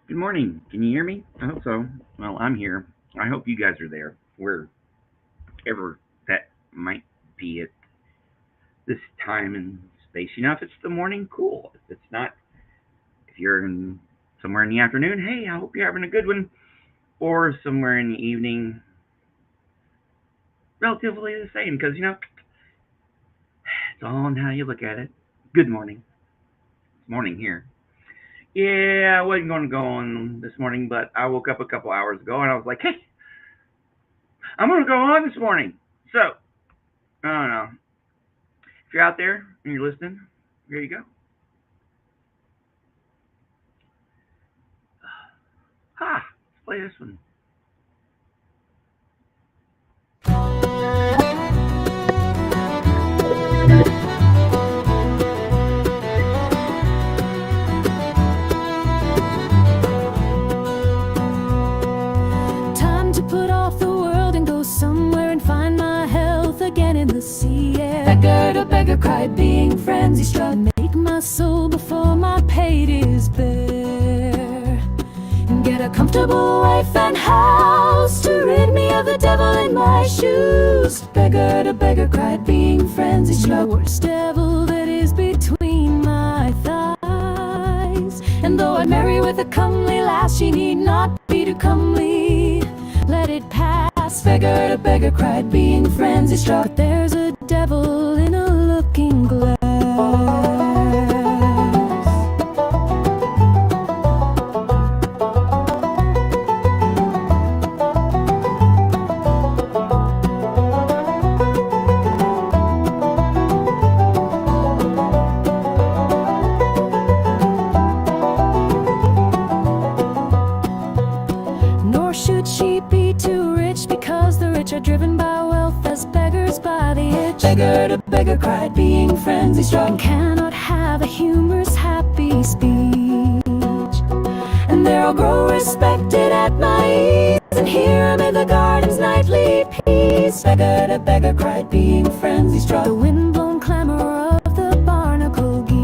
Good morning. Can you hear me? I hope so. Well, I'm here. I hope you guys are there, wherever that might be at this time and space. If it's the morning, cool. If it's not, if you're somewhere in the afternoon, hey, I hope you're having a good one. Or somewhere in the evening, relatively the same, because, it's all on how you look at it. Good morning. It's morning here. Yeah, I wasn't going to go on this morning, but I woke up a couple hours ago and I was like, hey, I'm going to go on this morning. So, I don't know. If you're out there and you're listening, here you go. Let's play this one. Time to put off the world and go somewhere and find my health again in the sea air. Beggar to beggar cried, being friends he struck. Make my soul before my pate is bare, and get a comfortable wife and house to rid me of the devil in my shoes. Beggar to beggar cried, being friends he struck. The worst devil that is between my thighs. And though I'd marry with a comely lass, she need not be too comely. Let it pass. Beggar to beggar cried, being friends he struck. But there's a devil in a looking glass. Nor should she be too rich, because the rich are driven by wealth as beggars by the itch. Beggar to beggar cried, being friends he struck. And cannot have a humorous happy speech, and there I'll grow respected at my ease, and here amid the garden's nightly peace. Beggar to beggar cried, being friends he struck. The wind-blown clamor of the barnacle geese.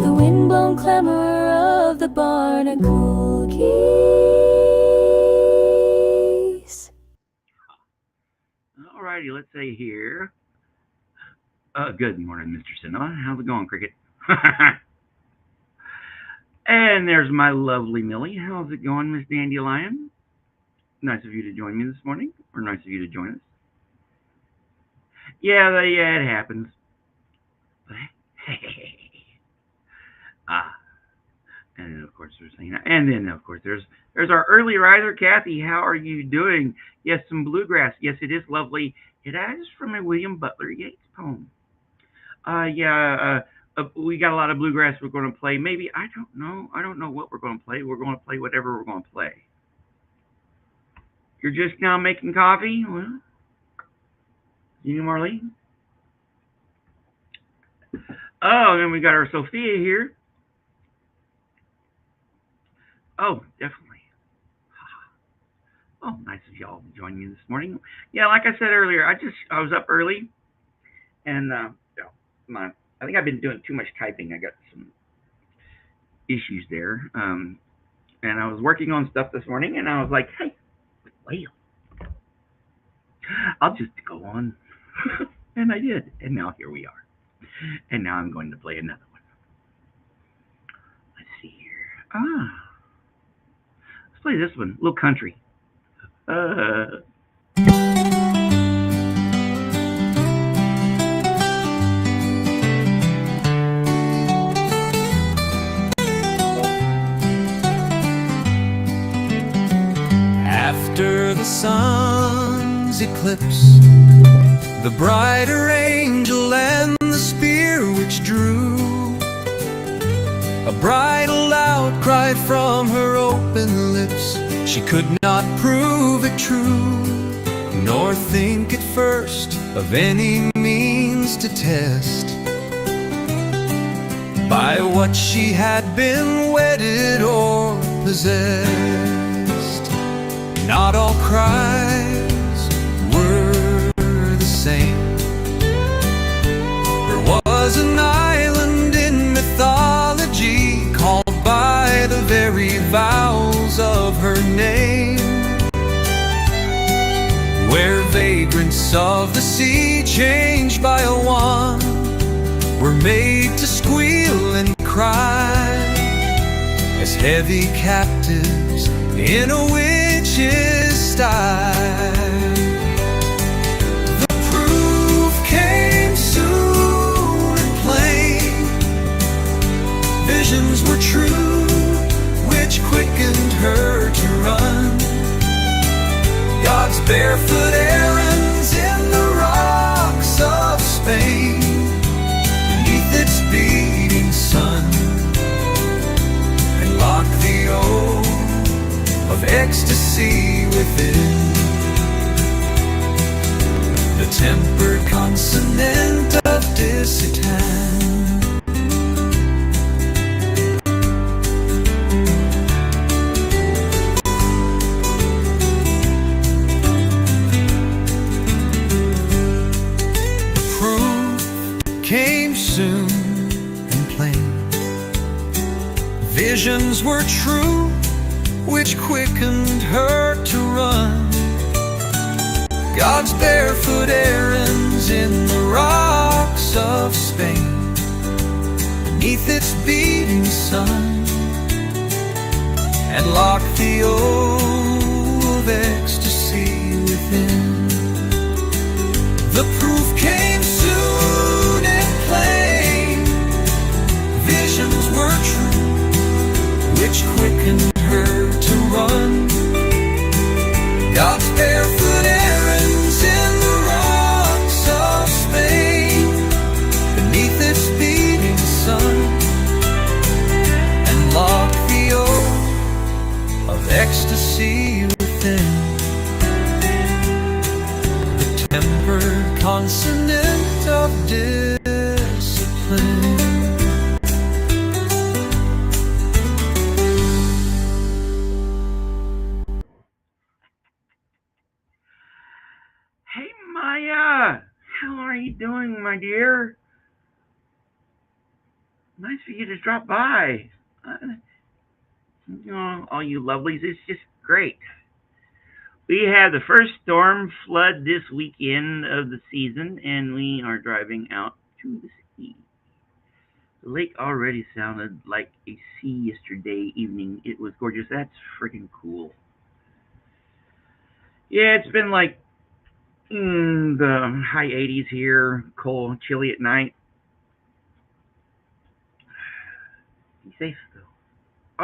The wind-blown clamor of the barnacle geese. Alrighty, let's say here. Good morning, Mr. Sinnoh. How's it going, Cricket? And there's my lovely Millie. How's it going, Miss Dandelion? Nice of you to join me this morning, or nice of you to join us. Yeah, it happens. But ah, and then of course there's our early riser, Kathy. How are you doing? Yes, some bluegrass. Yes, it is lovely. It is from a William Butler Yeats poem. We got a lot of bluegrass we're going to play. Maybe I don't know. I don't know what we're going to play. We're going to play whatever we're going to play. You're just now making coffee. Well, you, Marlene. Oh, and we got our Sophia here. Oh, definitely. Oh, nice of y'all joining me this morning. Yeah, like I said earlier, I was up early and yeah, my I think I've been doing too much typing. I got some issues there. And I was working on stuff this morning, and I was like, hey, wait, I'll just go on. And I did. And now here we are. And now I'm going to play another one. Let's see here. Let's play this one. Little country. Uh, After the sun's eclipse, the brighter angel and the spear which drew a bridal outcry from her open lips. She could not prove it true, nor think at first of any means to test by what she had been wedded or possessed. Not all cries were the same. There was an island in mythology called by the very vowels of her name, where vagrants of the sea, changed by a wand, were made to squeal and cry as heavy captives in a witch's style. The proof came soon and plain. Visions were true, which quickened her to run God's barefoot errands in the rocks of Spain, beneath its beating sun, and lock the oath of ecstasy within. The tempered consonant of Disitan. The proof came soon and plain. Visions were true, which quickened her to run God's barefoot errands in the rocks of Spain, beneath its beating sun, and lock the oath of ecstasy within. The proof came soon and plain. Visions were true, which quickened her to run God's barefoot errands in the rocks of Spain, beneath its beating sun, and lock the oath of ecstasy within. The tempered consonant of discipline. hey, Maya. How are you doing, my dear? Nice for you to drop by. All you lovelies, it's just great. We had the first storm flood this weekend of the season, and we are driving out to the sea. The lake already sounded like a sea yesterday evening. It was gorgeous. That's freaking cool. Yeah, it's been like the high 80s here, cold, chilly at night. Be safe, though.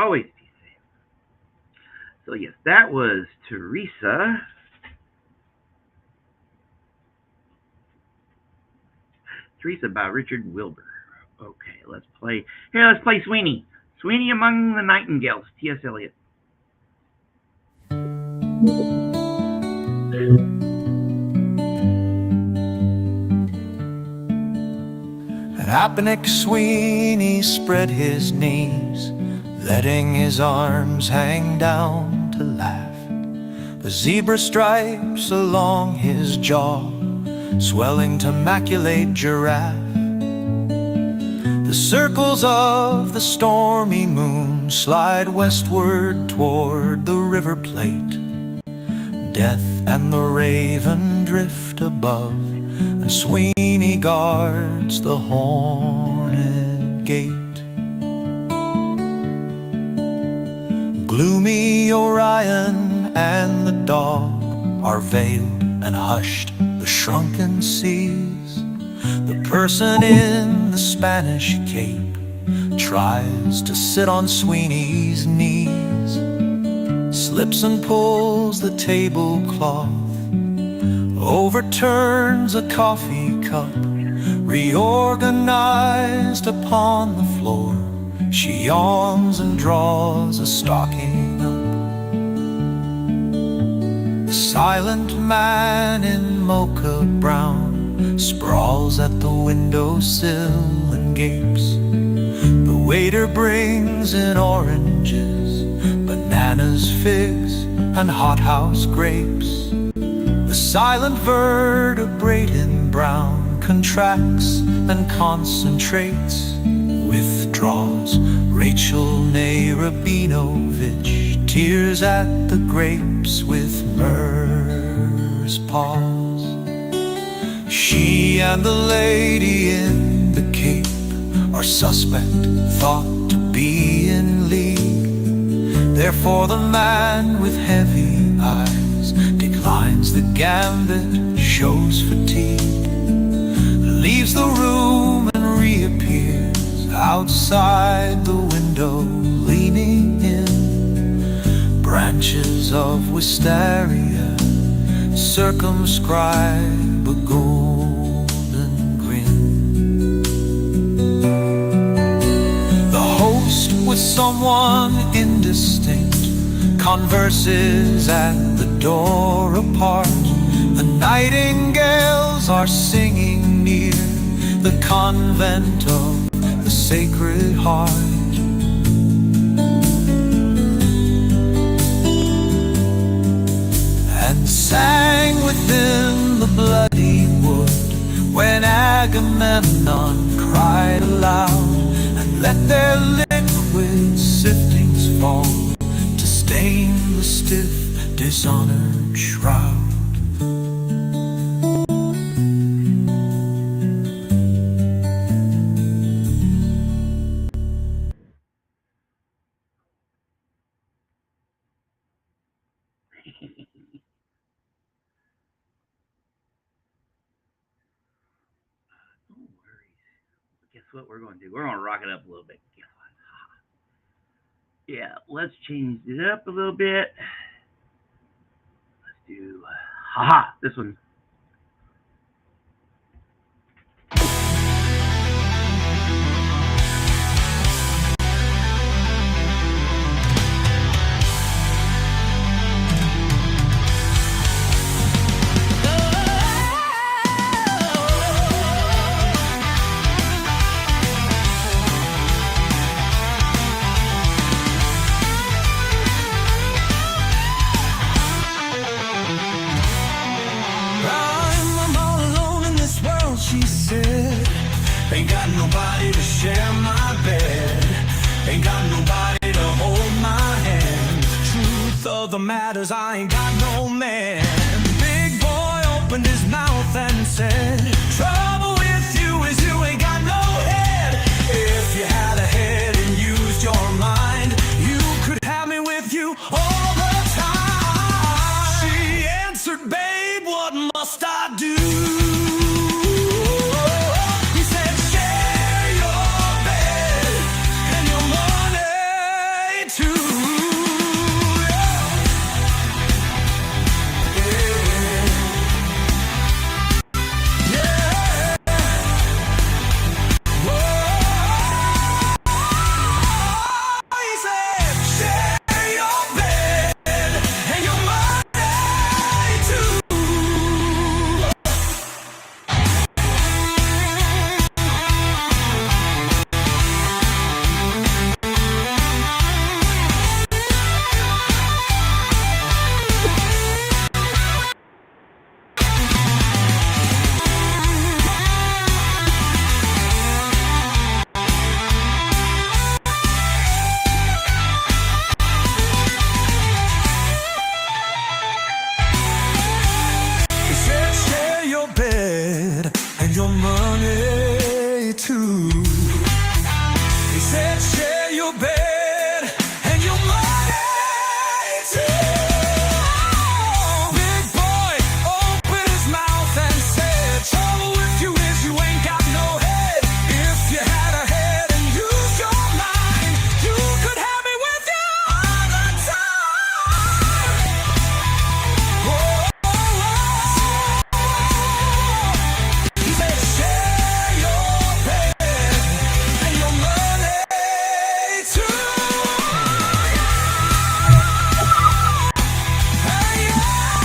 Always be safe. So, yes, that was Teresa. Teresa by Richard Wilbur. Okay, let's play. Here, let's play Sweeney. Sweeney Among the Nightingales, T.S. Eliot. Apnick Sweeney spread his knees, letting his arms hang down to laugh. The zebra stripes along his jaw, swelling to maculate giraffe. The circles of the stormy moon slide westward toward the river plate. Death and the raven drift above, and Sweeney guards the horned gate. Gloomy Orion and the dog are veiled and hushed the shrunken seas. The person in the Spanish cape tries to sit on Sweeney's knees, slips and pulls the tablecloth, overturns a coffee cup, reorganized upon the floor. She yawns and draws a stocking up. The silent man in mocha brown sprawls at the windowsill and gapes. The waiter brings in oranges, bananas, figs, and hothouse grapes. The silent vertebrate in brown contracts and concentrates, withdraws. Rachel Narabinovich tears at the grapes with myrrh's paws. She and the lady in the cape are suspect, thought to be in league. Therefore the man with heavy eyes declines the gambit, shows fatigue, leaves the room and reappears outside the window, leaning in. Branches of wisteria circumscribe a golden grin. The host with someone indistinct converses at the door apart. The nightingales are singing near the convent of the Sacred Heart. And sang within the bloody wood when Agamemnon cried aloud and let their liquid siftings fall to stain the stiff, dishonored shroud. No worries. Guess what we're going to do? We're going to rock it up a little bit. Guess what? Yeah, let's change it up a little bit. Let's do, haha, this one. Ain't got nobody to share my bed, ain't got nobody to hold my hand. Truth of the matters, I ain't got no man. Big boy opened his mouth and said, trouble with you is you ain't got no head. If you had a head and used your mind, you could have me with you all the time. She answered, babe, what must I do? money too. He said, share your bed and your money too. Big boy opened his mouth and said, trouble with you is you ain't got no head. If you had a head and used your mind, you could have me with you all the time. Oh, oh, oh. He said, share your bed and your money too. Hey, yeah.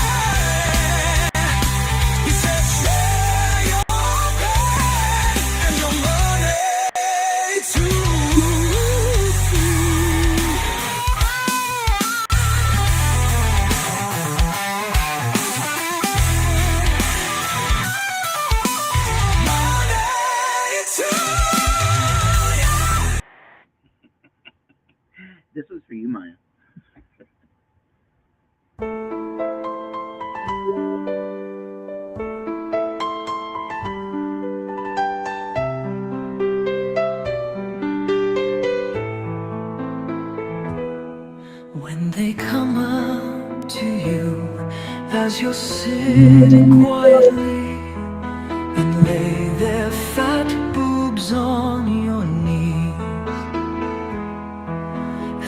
He said, share your bed and your money too. Money too. This was for you, Maya. When they come up to you as you're sitting quietly and lay their fat boobs on your knees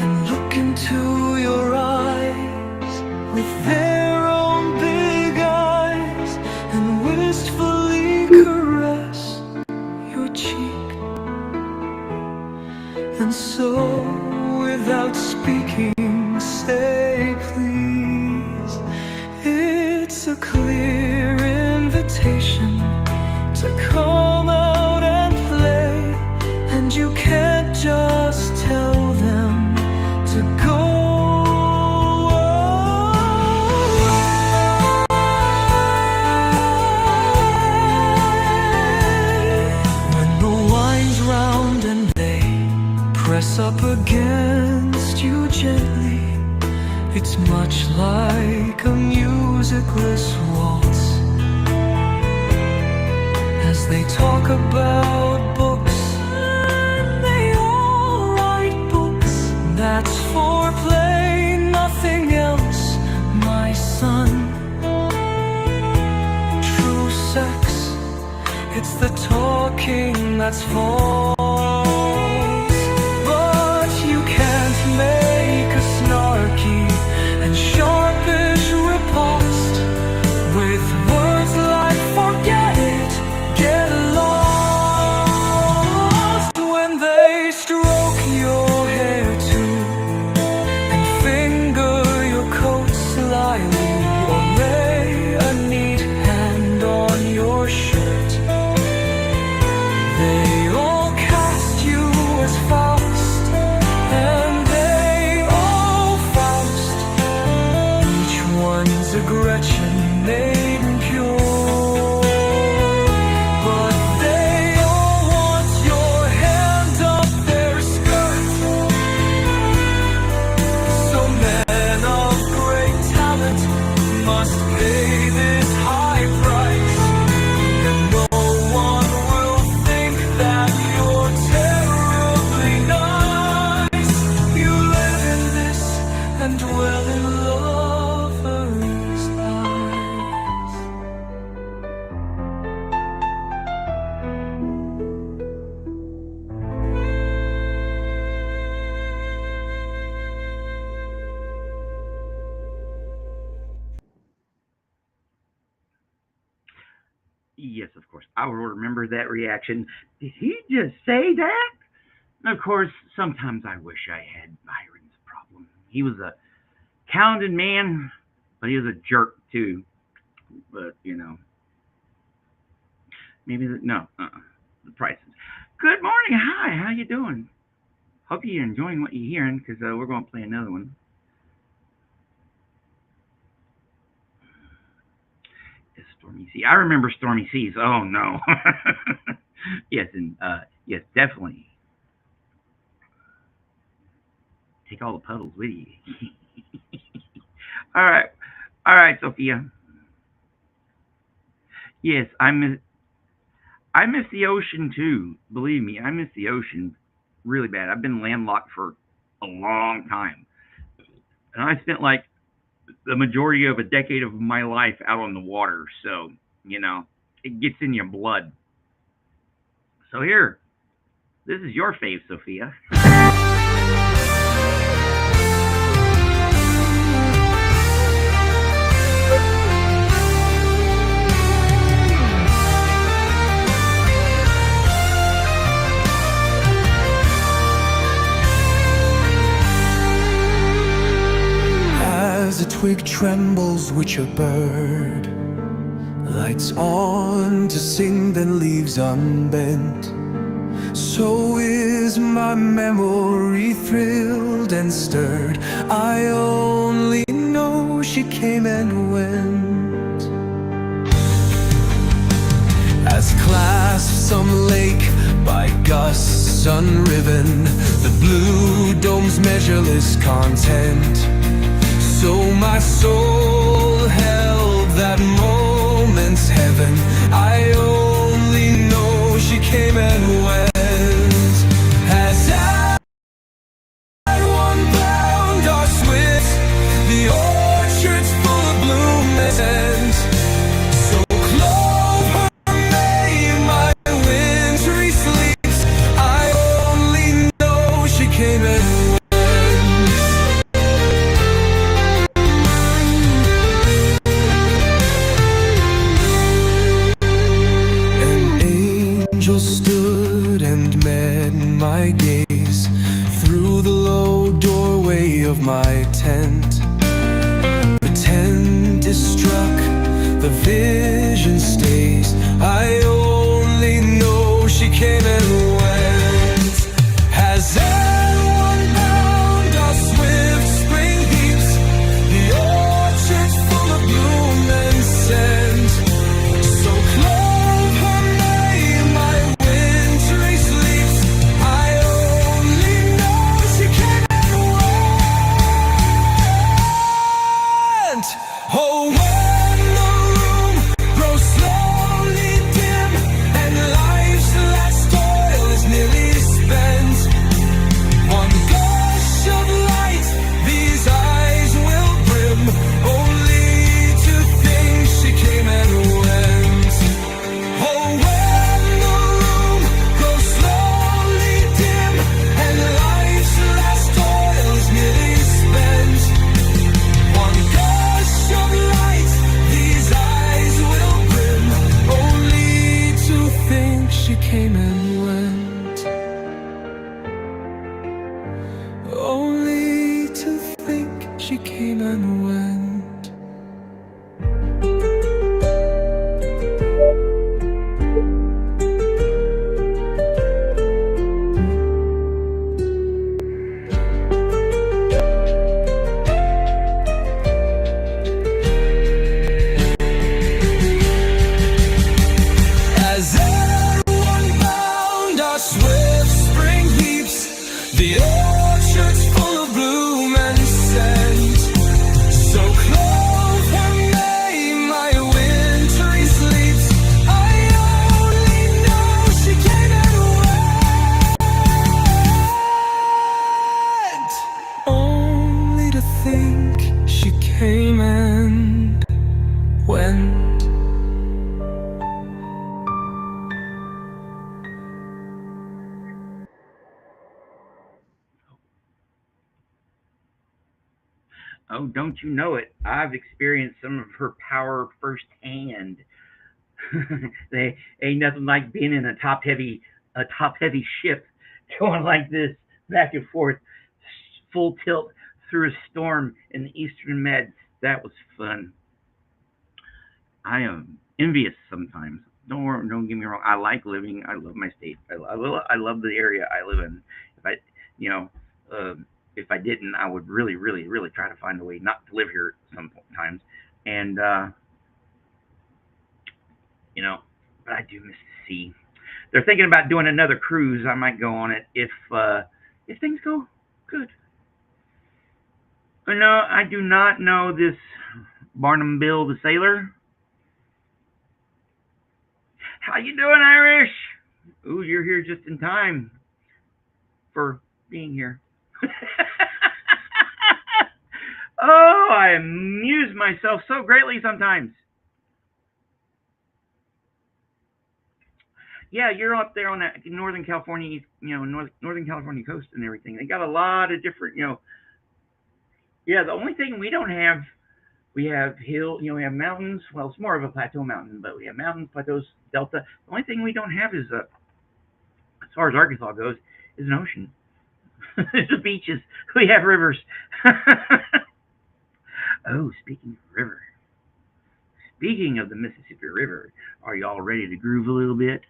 and look into your eyes with their own big eyes and wistfully caress your cheek, and so without speaking say please. It's a clear invitation to come out and play, and you can't just tell them to go away. When the wine's round and they press up against you gently, it's much like a musicless waltz as they talk about books. And they all write books. That's foreplay, nothing else, my son. True sex, it's the talking that's false. But you can't make a snarky and sharpish riposte with words like forget it, get lost. When they stroke your hair too and finger your coat slyly, or lay a neat hand on your shirt, they all cast you as Faust, and they all Faust. Each one's a Gretchen made and pure, but they all want your hand up their skirt. So men of great talent must pay this high price, and no one will think that you're terribly nice. You live in this and dwell in lovers' eyes. Yes, of course. I will remember that reaction. Did he just say that? And of course, sometimes I wish I had Byron's problem. He was a talented man, but he was a jerk too. But maybe no. The prices. Good morning. Hi. How you doing? Hope you're enjoying what you're hearing, because we're going to play another one. Stormy Sea. I remember Stormy Seas. Oh no. Yes, and yes, definitely. Take all the puddles with you. All right, all right, Sophia. Yes, I miss the ocean too. Believe me, I miss the ocean really bad. I've been landlocked for a long time, and I spent like the majority of a decade of my life out on the water. So you know, it gets in your blood. So here, this is your fave, Sophia. As a twig trembles which a bird lights on to sing, then leaves unbent, so is my memory thrilled and stirred. I only know she came and went, as clasped some lake by gusts unriven, the blue dome's measureless content. So my soul held that moment's heaven. I only know she came and went. As at one bound or swift, the orchard's full of bloom and so close her name, my wintry sleeps. I only know she came and went. Angel stood and met my gaze through the low doorway of my tent. The tent is struck, the vision stays. I only know she came and went. Has anyone bound our swift spring heaps, the orchard's full of bloom and scent. So close her name, my wintry sleeps. I only know she came and went. Oh, when the room grows slowly dim and life's last toil is nearly spent, one gush of light these eyes will brim, only to think she came and went. Oh, when the room grows slowly dim and life's last toil is nearly spent, one gush of light these eyes will brim, only to think she came and went. Only to think she came and went. As everyone bound our swift spring heaps, the orchard's full of bloom and scent. So close her name, my wintry sleeps. I only know she came and went. Only to think she came and went. Oh, don't you know it? I've experienced some of her power firsthand. They ain't nothing like being in a top heavy ship going like this back and forth, full tilt through a storm in the Eastern Med. That was fun. I am envious sometimes. Don't get me wrong. I like living. I love my state. I love the area I live in. If I, you know, uh, if I didn't, I would really, really, really try to find a way not to live here sometimes. And you know, but I do miss the sea. They're thinking about doing another cruise. I might go on it if things go good. But no, I do not know this Barnum Bill the sailor. How you doing, Irish? Ooh, you're here just in time for being here. Oh, I amuse myself so greatly sometimes. Yeah, you're up there on that Northern California, Northern California coast and everything. They got a lot of different, yeah. The only thing we don't have, we have we have mountains. Well, it's more of a plateau mountain, but we have mountains, plateaus, delta. The only thing we don't have is, as far as Arkansas goes, is an ocean. There's beaches. We have rivers. Oh, speaking of river. Speaking of the Mississippi River, are y'all ready to groove a little bit?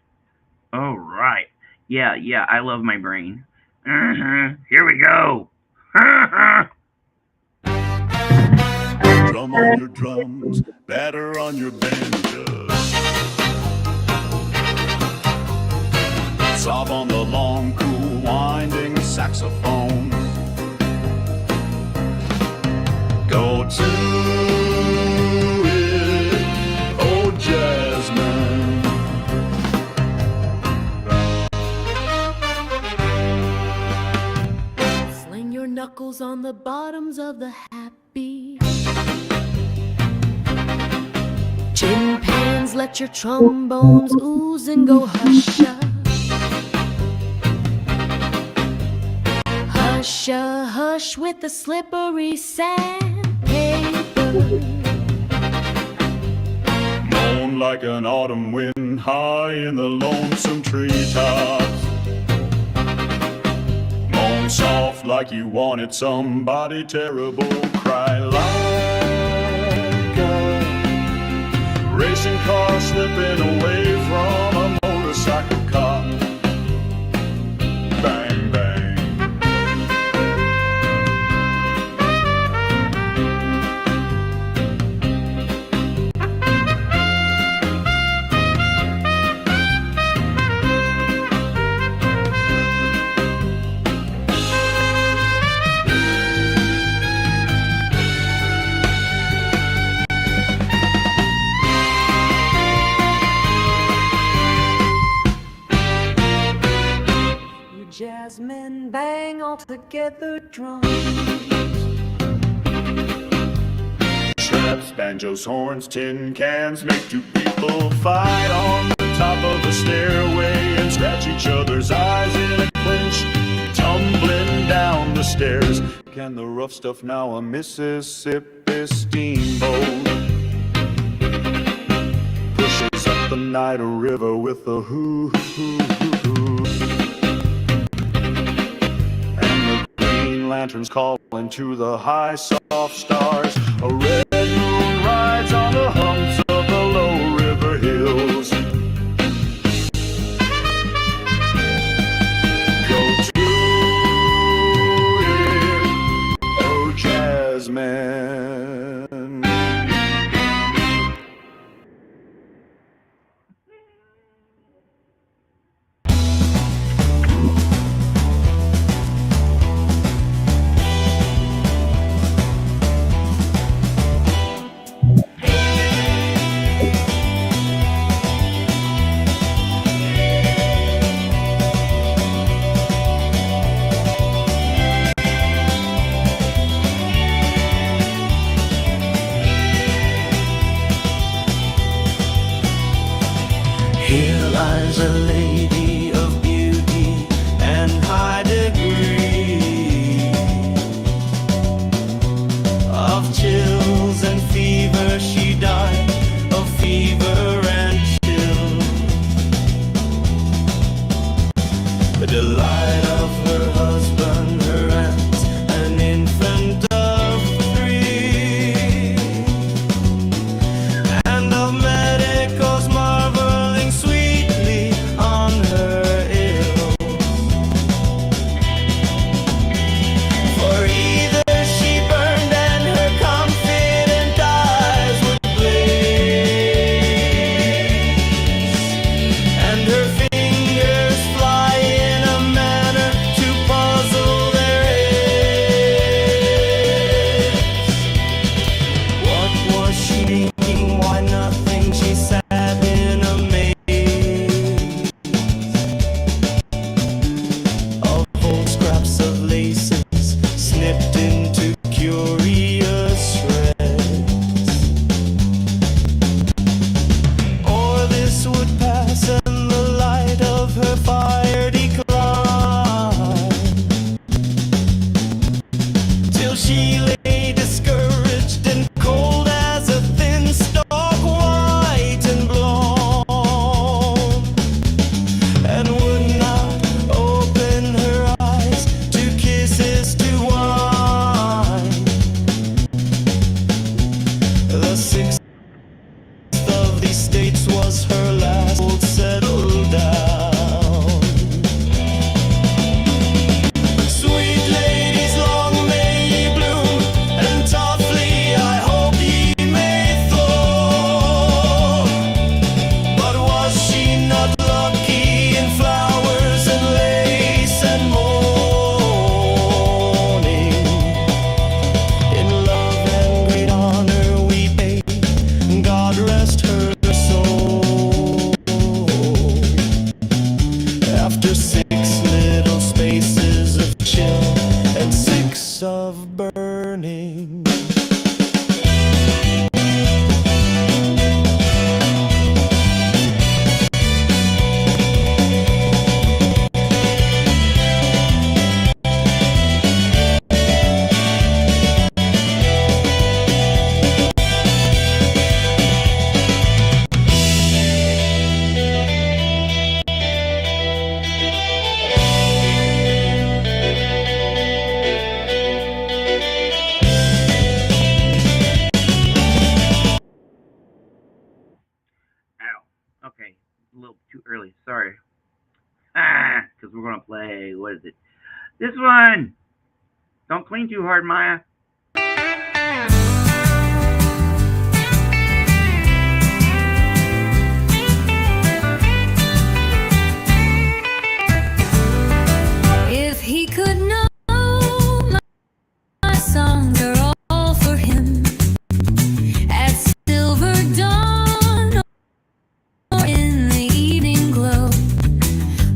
All right. Yeah, I love my brain. Here we go. Drum on your drums, batter on your banjos. Sob on the long, cool, winding saxophone. Go to it, oh Jasmine. Sling your knuckles on the bottoms of the happy. Tin pans, let your trombones ooze and go hush-a. Hush-a, hush with the slippery sandpaper. Moan like an autumn wind high in the lonesome treetops. Moan soft like you wanted somebody terrible. Cry like a racing car slipping away from a motorcycle cop. Bang, bang. Jasmine, bang all together drums. Traps, banjos, horns, tin cans make two people fight on the top of the stairway and scratch each other's eyes in a clinch, tumbling down the stairs. Can the rough stuff now a Mississippi steamboat pushes up the night river with a hoo-hoo-hoo-hoo. Lanterns calling to the high soft stars. A red moon rides on the humps of the low river hills. Go to it, oh Jasmine. Here lies a lady of beauty and high degree of chills and fever. She died of fever and chill. The delight of her husband, her aunt, an infant of 3, and of medicals marveling sweetly on her ill. For either she burned and her confident eyes would blaze, and her fingers fly in a manner to we're going to play. What is it? This one! Don't clean too hard, Maya. If he could know my songs are all for him. At silver dawn or in the evening glow,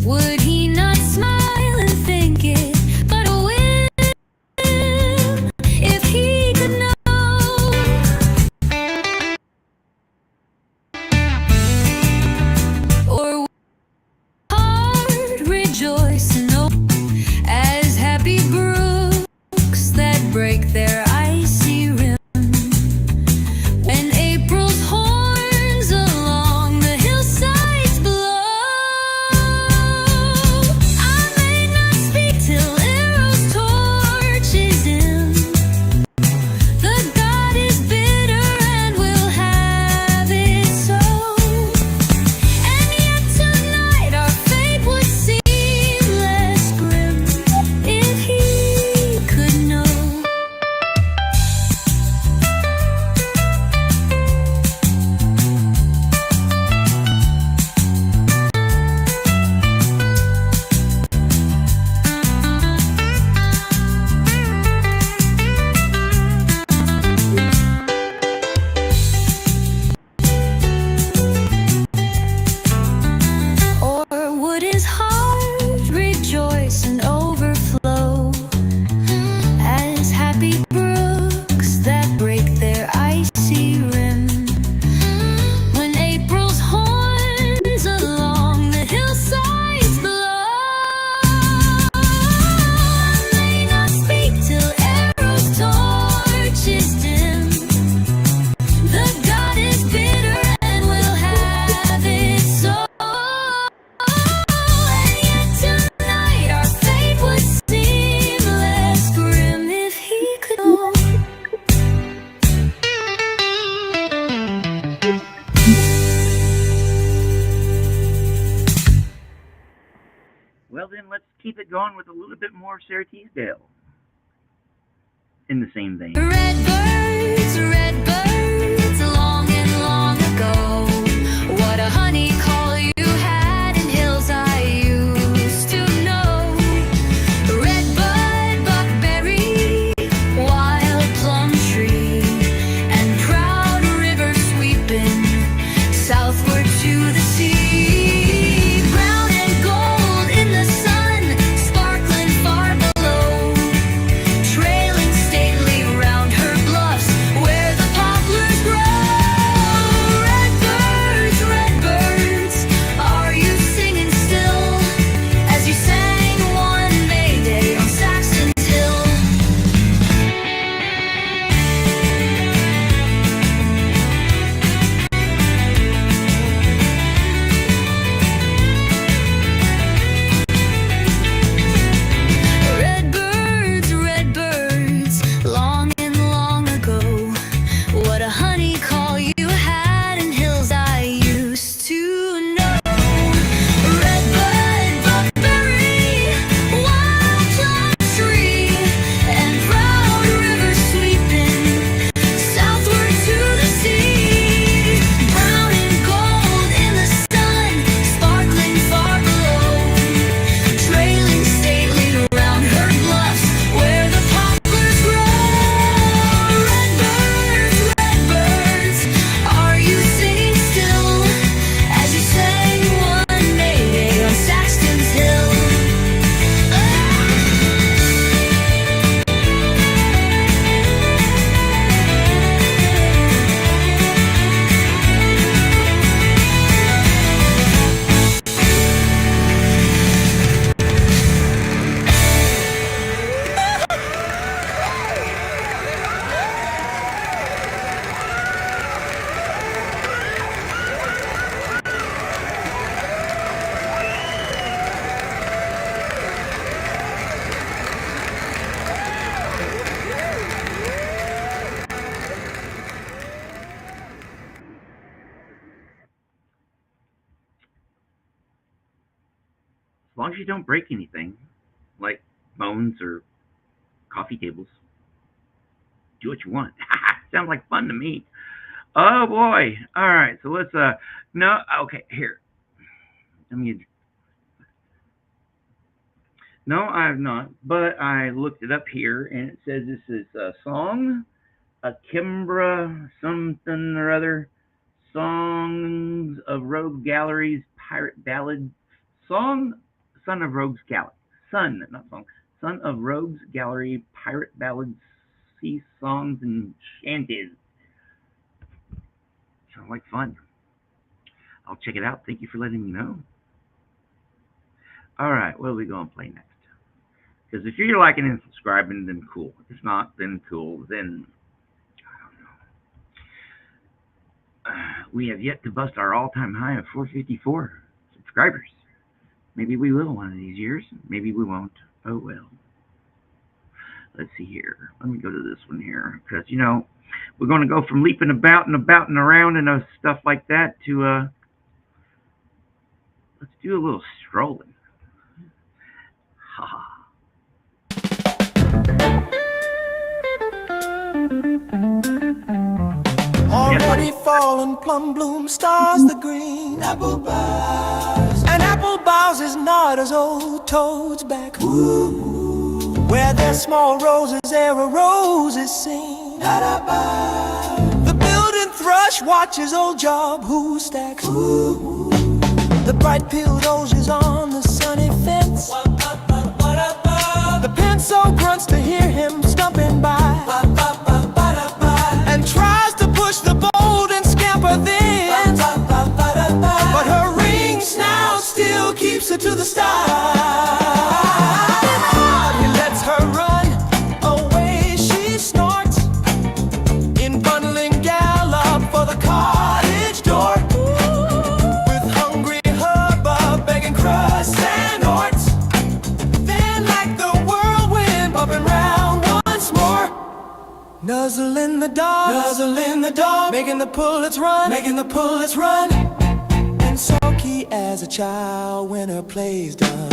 would he not smile and think it but a whim? If he could know. Or heart rejoice and know as happy brooks that break their icy rim. When April's horns along the hillsides blow, I may not speak till Eros torches dim. The god is bitter and will have it so. And yet tonight our fate would seem less grim if he could know. Or would his heart rejoice and overflow as happy brooks that break their icy rim? When April's horns along the hillsides blow, I may not speak till Eros torches dim. The god is bitter and will have it so. And yet tonight our fate would seem less grim if he could know. Well, then let's keep it going with a little bit more Sarah Teasdale in the same vein. Red birds, long and long ago. What a honey call you had in hills I used to know. Redbud, buckberry, wild plum tree, and proud river sweeping southward to the sea. Brown and gold in the sun, sparkling far below, trailing stately round her bluffs, where the long as you don't break anything, like bones or coffee tables, do what you want. Sounds like fun to me. Oh boy. All right. So let's no. Okay. Here. Let me. No, I have not. But I looked it up here, and it says this is a song, a Kimbra something or other, Songs of Rogue Gallery's Pirate Ballad song, Son of Rogues Gallery, Son, not song, Son of Rogues Gallery Pirate Ballads, Sea Songs and Shanties. Sounds like fun. I'll check it out. Thank you for letting me know. All right, what are we going to play next? Because if you're liking and subscribing, then cool. If not, then cool. Then I don't know. We have yet to bust our all-time high of 454 subscribers. Maybe we will one of these years. Maybe we won't. Oh well. Let's see here. Let me go to this one here, because we're going to go from leaping about and around and stuff like that to let's do a little strolling. Ha ha. Already fallen plum bloom stars the green apple boughs, and apple boughs is not as old toads back. Ooh. Where there's small roses there are roses sing. The building thrush watches old job who stacks. Ooh. The bright peeled roses on the sunny fence. The pencil grunts to hear him stumping by, and tries to push the bold and scamper thence, but her ring snout still keeps her to the start. He lets her run away, she snorts in bundling gallop for the cottage door, with hungry hubbub begging crusts and orts. Then like the whirlwind bumping round once more, nuzzle in the dark, making the pullets run, and sulky as a child when her play's done.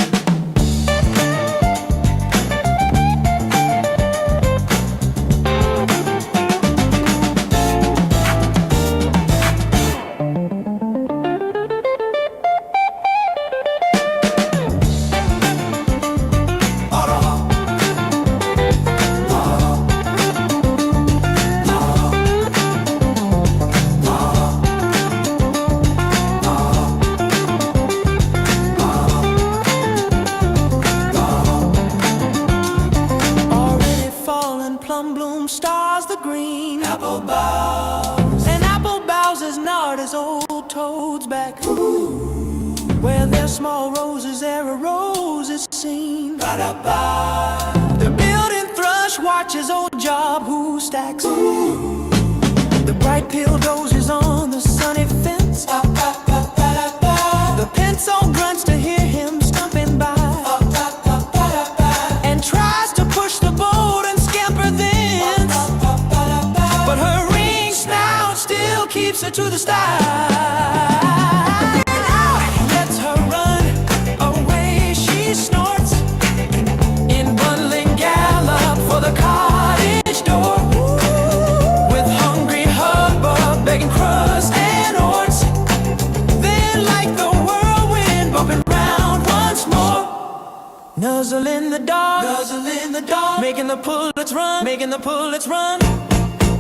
Stars the green apple boughs, and apple boughs is not as old toads back. Ooh. Where there's small roses there are roses seen. The building thrush watches old job who stacks. Ooh. The bright peeled roses on the sunny fence. The pencil grunts to hear him stumping by, and tries to push the boat and scamper thence, but her ring snout still keeps her to the start. Lets her run away, she snorts in bundling gallop for the cottage door, with hungry hubbub begging crust and orts. Then like the whirlwind bumping round once more, nuzzle in the dark, making the pullets run,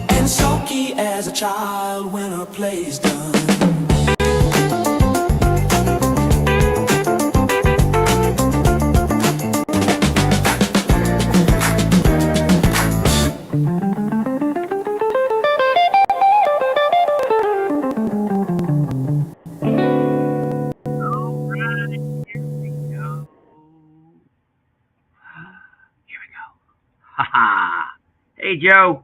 and sulky as a child when her play's done. Ha ha. Hey, Joe.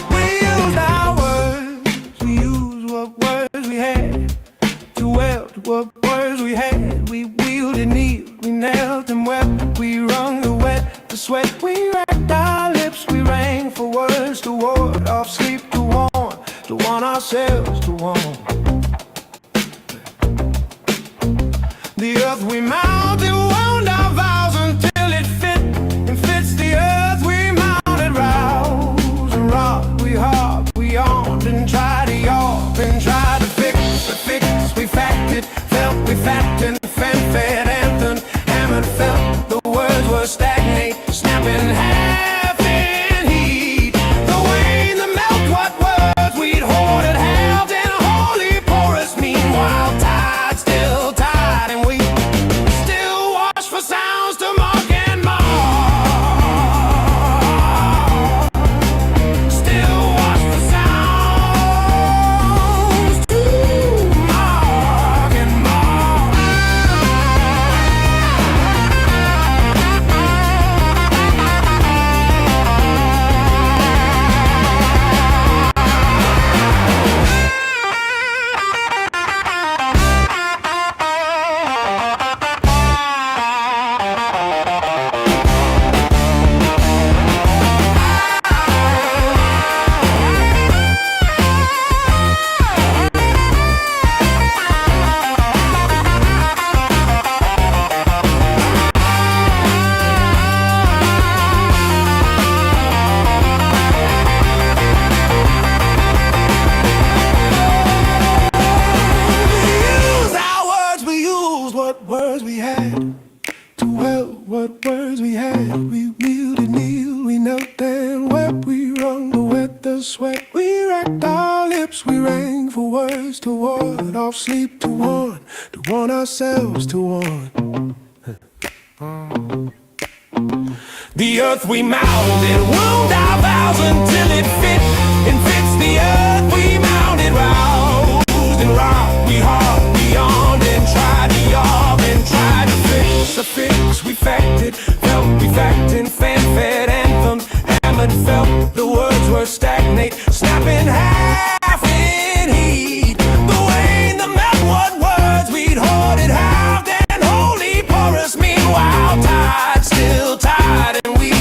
Wheels now ourselves to one. The earth we mounted wound our vows until it fit and fits the earth we mounted. Rouse and rock, we harp, we yawned and tried to yarp and tried to fix. We facted, felt, we fattened, fan-fed, anthem, hammered, felt. The words were stagnate, snapping half in heat. The wane, the melt, what words we'd hoarded, held in a holy porous. Meanwhile, tide still tide, and we still watch for sounds to mark and mar. Still watch for sounds to mark and mar. What words we had to help, what words we had. We wheeled and kneeled, we knelt and wept. We wrung to wet the sweat. We racked our lips, we rang for words to ward off sleep, to warn ourselves to warn. The earth we mounded wound our vows until it fit and fits the earth we mounded. Roused and rocked, we harped, we yawned and tried to yarb and tried to fix a fix. We facted, felt, we facted, fan-fed, anthems, hammered, felt. The words were stagnate, snapping half in heat. The wane, the melt, what words we'd hoarded, halved and wholly porous. Meanwhile, tide still tide, and we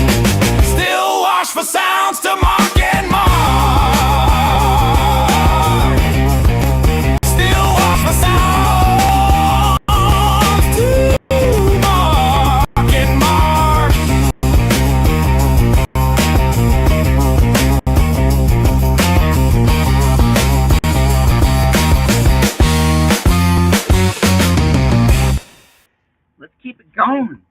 still watch for sounds to mark and mar. Still watch for sounds to mark and mark. Let's keep it going.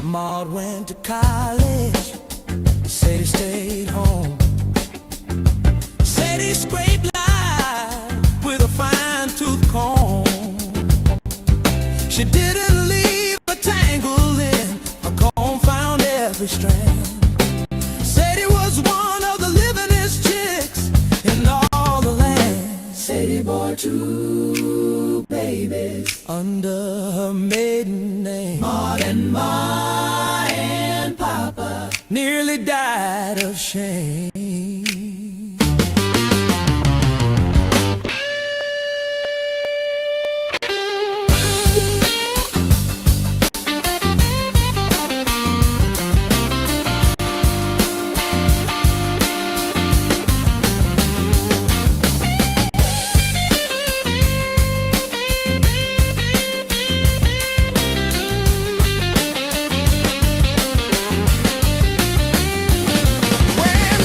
Maud went to college, Sadie stayed home. Sadie scraped life with a fine-tooth comb. She didn't leave a tangle in, a comb found every strand. Sadie was one of the livingest chicks in all the land. Sadie bore 2 babies under her maiden name. Maud and Ma and Papa nearly died of shame. When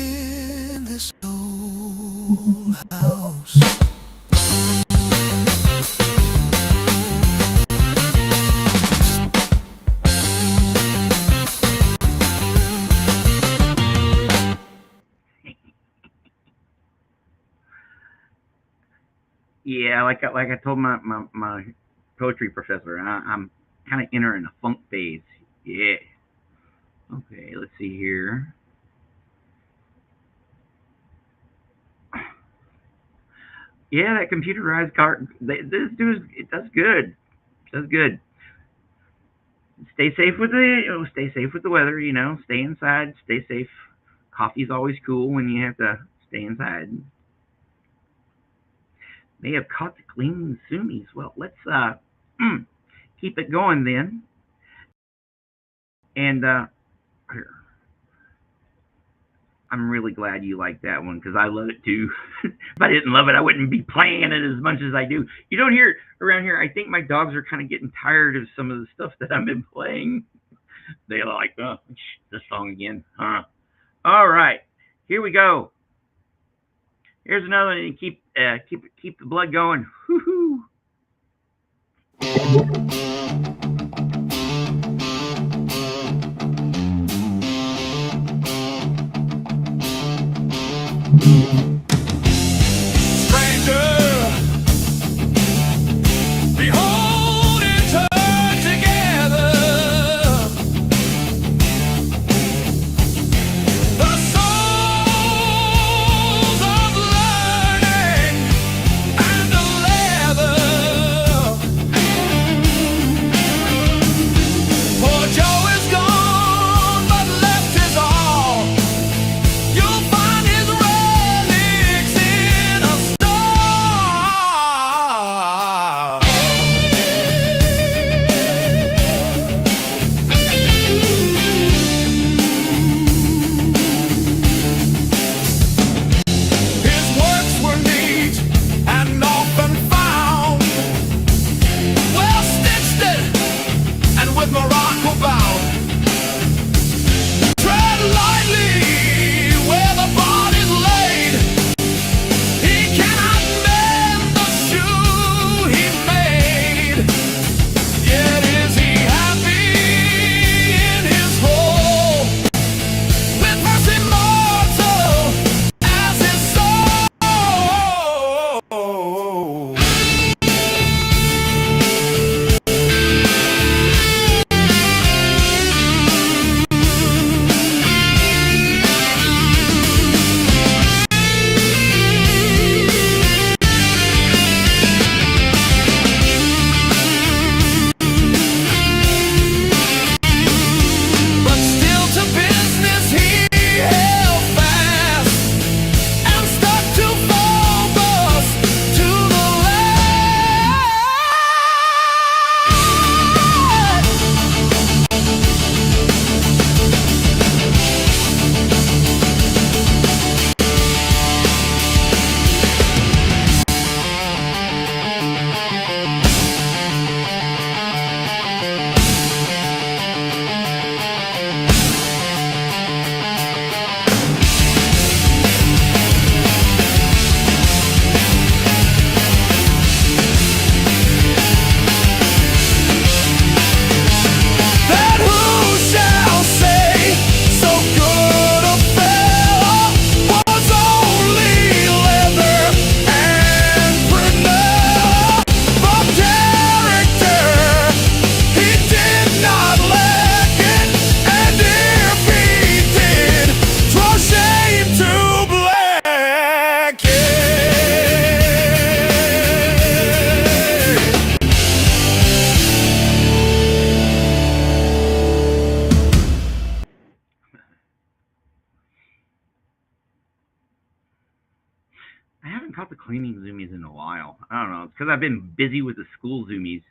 in this old house. Yeah, like I told my poetry professor, I'm kind of entering a funk phase. Yeah. Okay, let's see here. Yeah, that computerized car. This dude, it does good. Does good. Stay safe with stay safe with the weather. Stay inside. Stay safe. Coffee's always cool when you have to stay inside. They have caught the clean sumis. Well, let's keep it going then. And here, I'm really glad you like that one because I love it too. If I didn't love it, I wouldn't be playing it as much as I do. You don't hear it around here. I think my dogs are kind of getting tired of some of the stuff that I've been playing. They're like, oh, this song again, huh? All right, here we go. Here's another one to keep the blood going. Woo-hoo. I haven't caught the cleaning zoomies in a while. I don't know. It's because I've been busy with the school zoomies,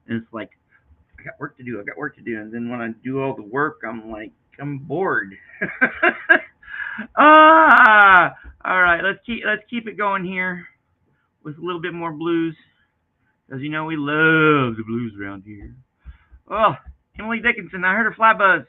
and it's like I got work to do. I got work to do, and then when I do all the work, I'm like I'm bored. Ah, all right. Let's keep it going here with a little bit more blues, because we love the blues around here. Oh, Emily Dickinson. I heard her fly buzz.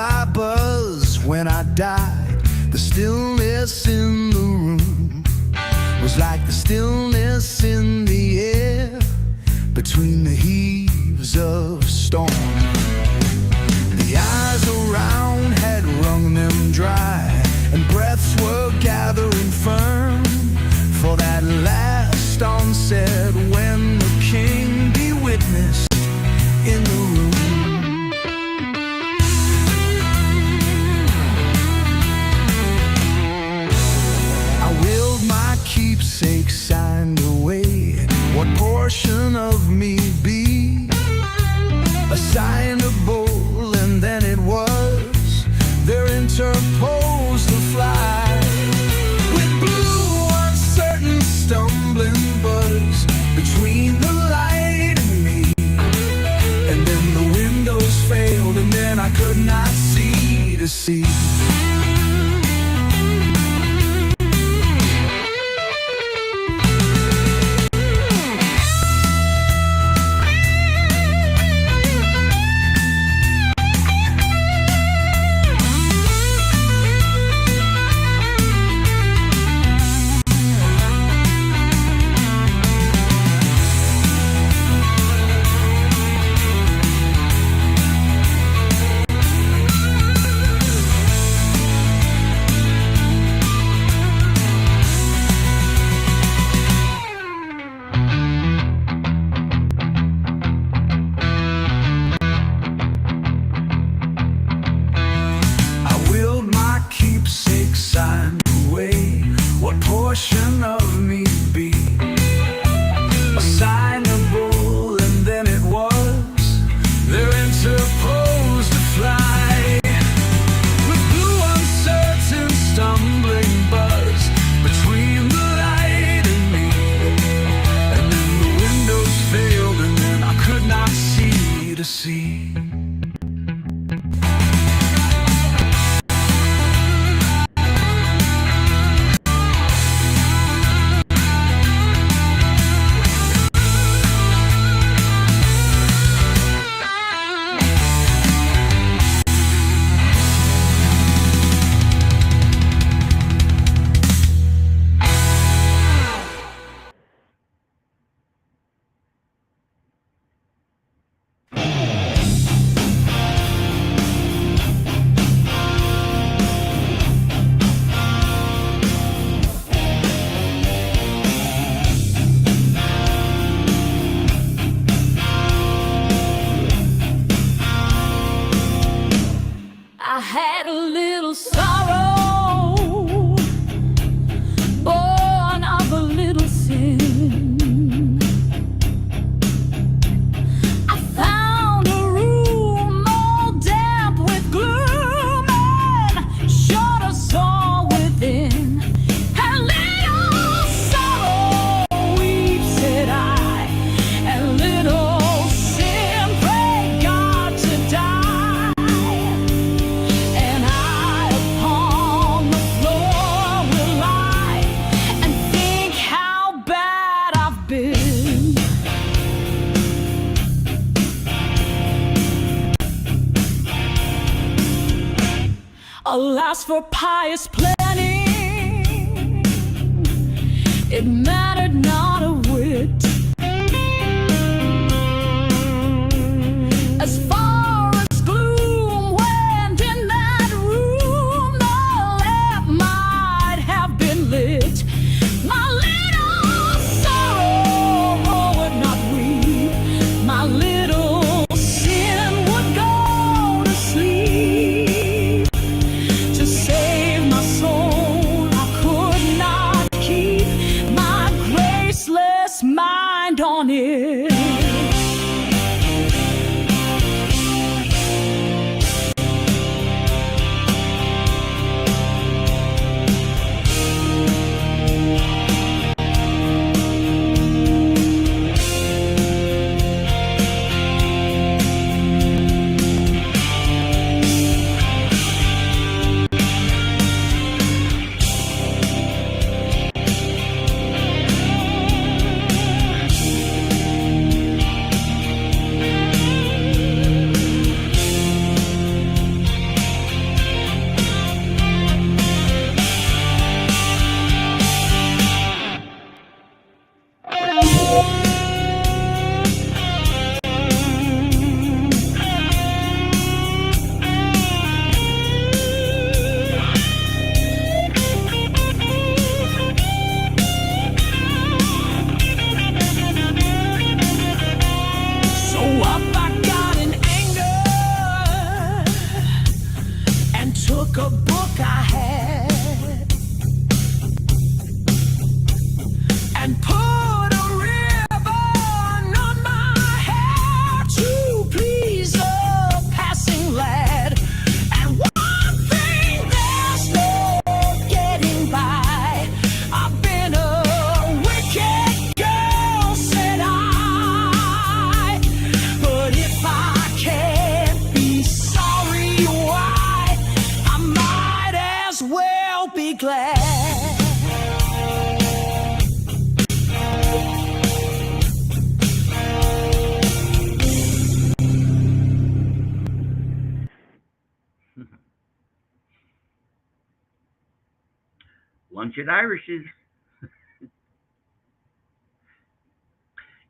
I buzzed when I died. The stillness in the room was like the stillness in the air between the heaves of storm. The eyes around had wrung them dry, and breaths were gathering firm for that last onset when the king be witnessed in the room. I willed my keepsake signed away. What portion of me be assignable? And then it was there interposed the fly with blue uncertain stumbling buzz between the light and me. And then the windows failed, and then I could not see to see. Signed away. What portion of me be assignable? And then it was there interposed a fly with blue uncertain stumbling buzz between the light and me. And then the windows failed, and then I could not see to see. I had a little sorrow, born of a little sin. I found a room all damp with gloom and shut us all within. And little sorrow weep, said I, and little sin prayed God to die. Alas, for pious planning, it mattered not a whit. As far as gloom went in that room, the lamp might have been lit. My little sorrow would not weep. My little sin would go to sleep. To save my soul, I could not keep my graceless mind on it. took a book I had and put a ribbon on my hair to please a passing lad. And one thing, there's no getting by. I've been a wicked girl, said I. But if I can't be sorry, why, I might as well be glad. Lunch at Irish's.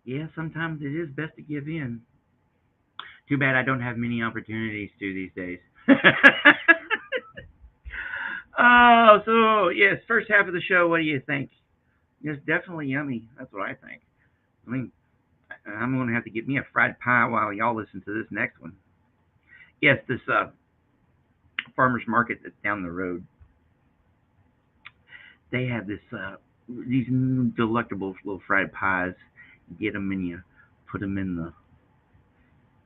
Yeah, sometimes it is best to give in. Too bad I don't have many opportunities to these days. Oh, so yes, first half of the show, what do you think? It's definitely yummy. That's what I think. I mean, I'm going to have to get me a fried pie while y'all listen to this next one. Yes, this farmer's market that's down the road. They have these delectable little fried pies. You get them and you put them in the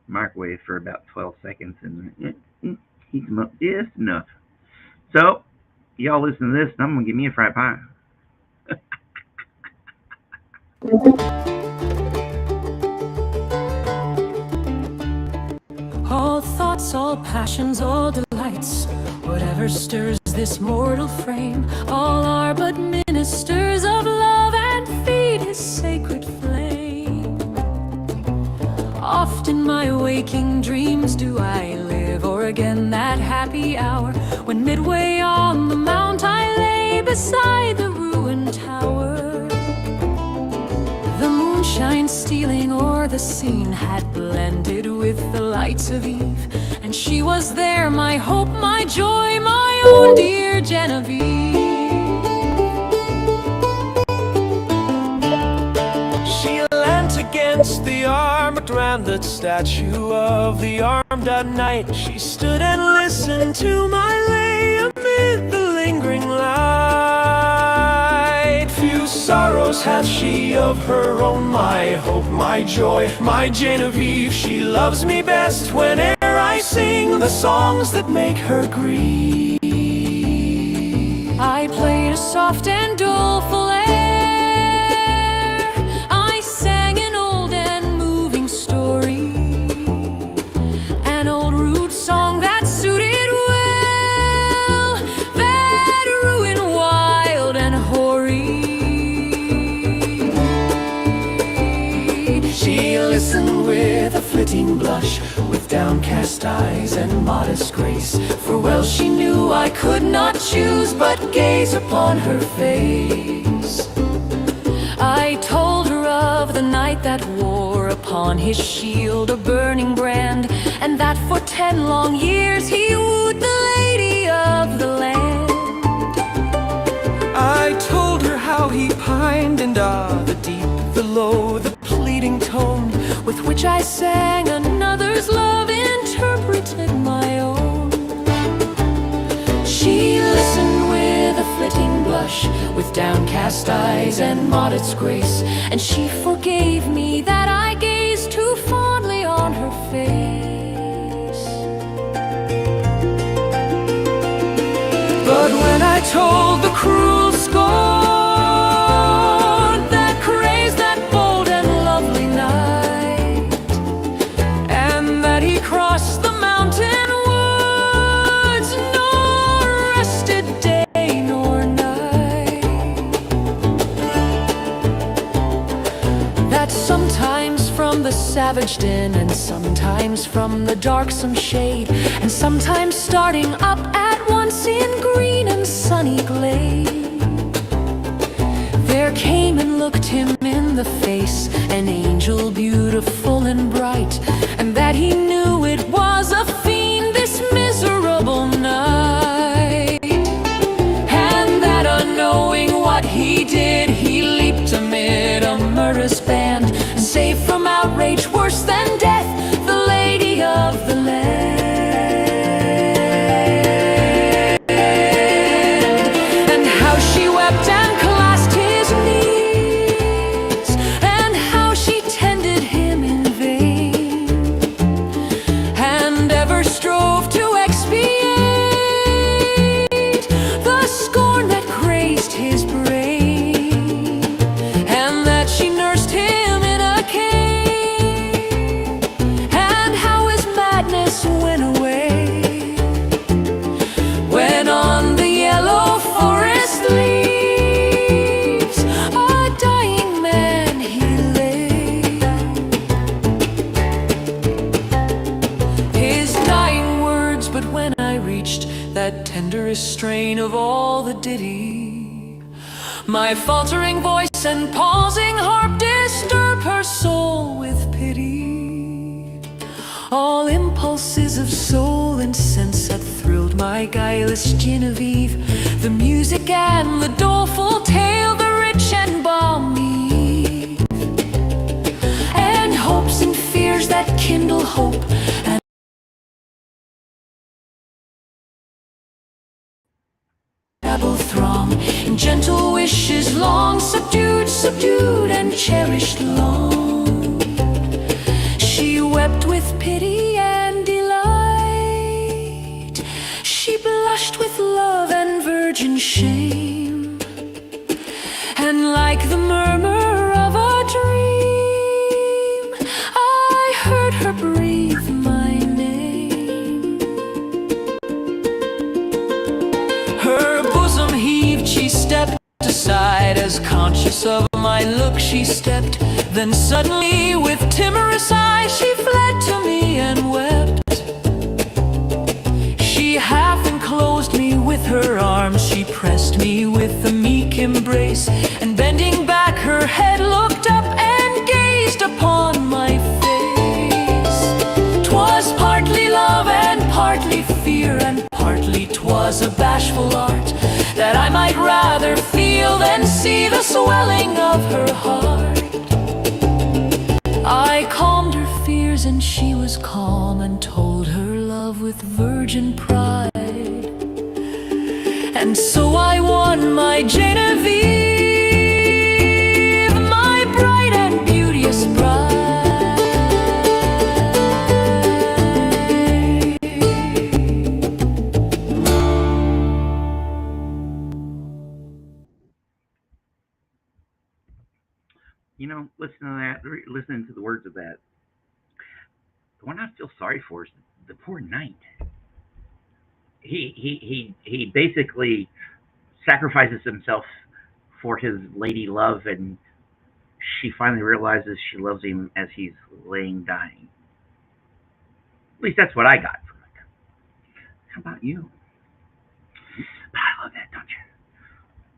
microwave for about 12 seconds and heat them up just enough. So, y'all listen to this and I'm going to get me a fried pie. All thoughts, all passions, all delights, whatever stirs this mortal frame, all are but ministers of love and feed his sacred flame. Oft in my waking dreams do I live o'er again that happy hour, when midway on the mount I lay beside the ruined tower. The moonshine stealing o'er the scene had blended with the lights of eve, and she was there, my hope, my joy, my own dear Genevieve. She leant against the armored rounded statue of the armed knight. She stood and listened to my lay amid the lingering light. Few sorrows hath she of her own, my hope, my joy, my Genevieve. She loves me best whene'er I sing the songs that make her grieve. I played a soft and doleful air, I sang an old and moving story, an old rude song that suited well that ruin wild and hoary. She listened with a flitting blush, with downcast eyes and modest grace, for well she knew I could not choose but gaze upon her face. I told her of the knight that wore upon his shield a burning brand, and that for 10 long years he wooed the lady of the land. I told her how he pined, and the deep, the low, the pleading tone with which I sang another's love interpreted my own. She listened with a flitting blush, with downcast eyes and modest grace, and she forgave me that I gazed too fondly on her face. But when I told the cruel scorn that crazed that bold and lovely knight, and that he crossed the mountain woods, nor rested day nor night, that sometimes from the savage din, and sometimes from the darksome shade, and sometimes starting up at once in green and sunny glade, there came and looked him in the face an angel beautiful and bright, and that he knew it was a fiend, this miserable night, and that unknowing what he did, he leaped amid a murderous band, saved from outrage worse than death the lady of the land. reached that tenderest strain of all the ditty. My faltering voice and pausing harp disturb her soul with pity. All impulses of soul and sense had thrilled my guileless Genevieve. The music and the doleful tale, the rich and balmy, and hopes and fears that kindle hope, and babble throng, in gentle wishes long subdued, subdued and cherished long. She wept with pity and delight, she blushed with love and virgin shame, and like the murmur of a dream, I heard her breathe my name. Her bosom heaved, she stepped aside, as conscious of my look she stepped. Then suddenly with timorous eyes she fled to me and wept. She half enclosed me with her arms, she pressed me with a meek embrace, and bending back her head looked up and gazed upon my face. 'Twas partly love and partly fear, and partly 'twas a bashful art, that I might rather feel than see the swelling of her heart. I calmed her fears and she was calm, and told her love with virgin pride. And so I won my Genevieve, my bright and beauteous bride. You know, listen to that, listening to the words of that. The one I feel sorry for is the poor knight. He basically sacrifices himself for his lady love, and she finally realizes she loves him as he's laying dying. At least that's what I got from it. How about you? But I love that, don't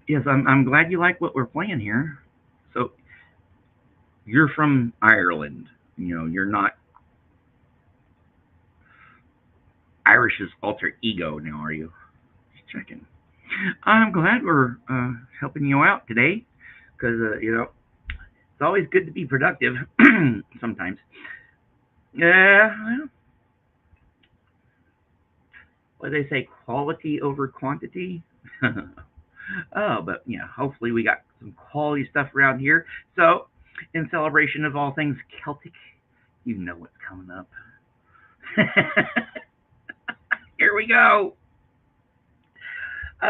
you? Yes, I'm glad you like what we're playing here. So you're from Ireland. You know, you're not Irish's alter ego now, are you? Just checking. I'm glad we're helping you out today, because you know, it's always good to be productive. Sometimes. Yeah. Well, what do they say? Quality over quantity. Oh, but yeah, hopefully we got some quality stuff around here. So, in celebration of all things Celtic, you know what's coming up. Here we go. Oh,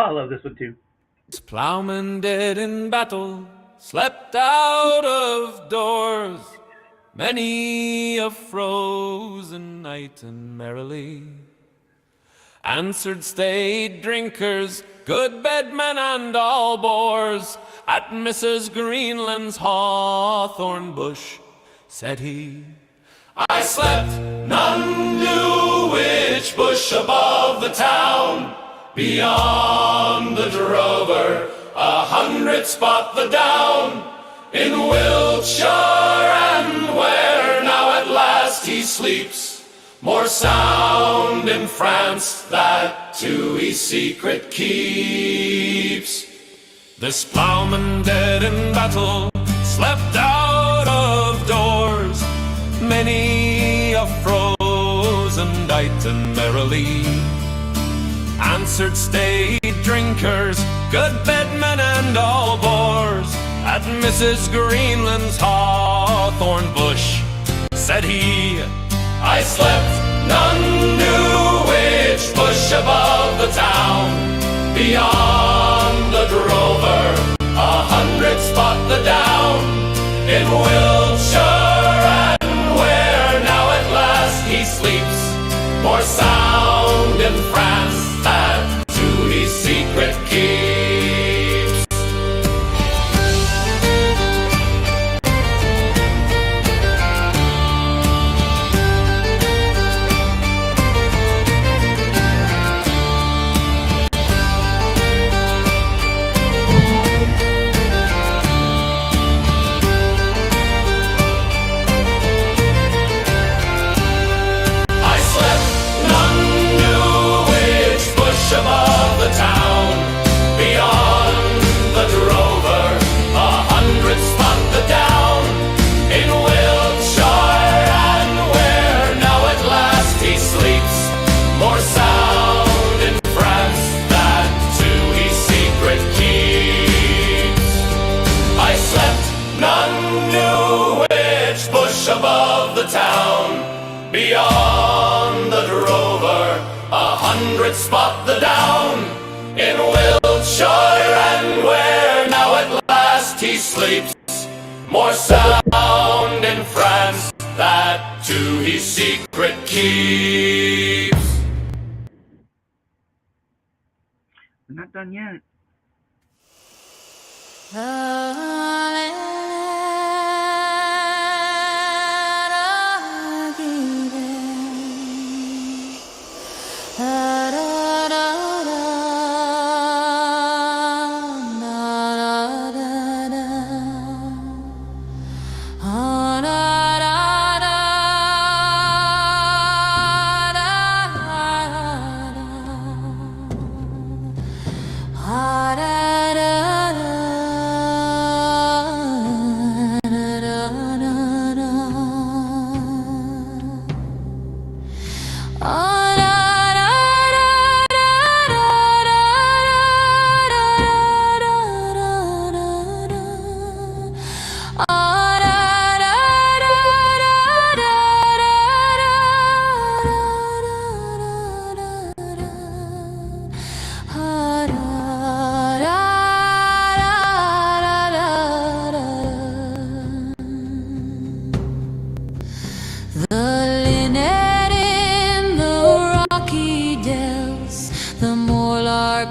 I love this one too. Plowman dead in battle, slept out of doors, many a frozen night and merrily answered staid drinkers, good bedmen and all boors, at Mrs. Greenland's hawthorn bush, said he. I slept, none knew which bush above the town, beyond the drover, 100 spot the down, in Wiltshire, and where now at last he sleeps, more sound in France that to his secret keeps. This plowman dead in battle slept out of doors, many a frozen night and merrily answered staid drinkers, good bedmen and all boors, at Mrs. Greenland's hawthorn bush, said he. I slept, none knew which bush above the town, beyond the drover, 100 spot the down, in Wiltshire, and where now at last he sleeps, more sound in France that to his secret keeps. 100 spot the down in Wiltshire, and where now at last he sleeps, more sound in France that to his secret keeps. We're not done yet.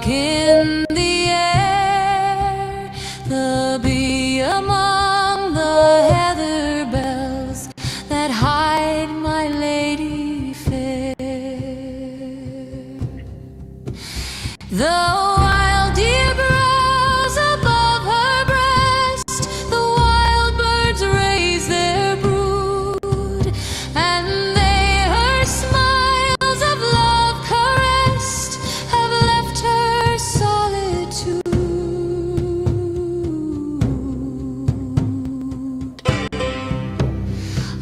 In the air, the bee among the heather bells that hide my lady fair. The wild deer grows above her breast, the wild birds raise their brood, and they her smiles of love caressed have left her solitude.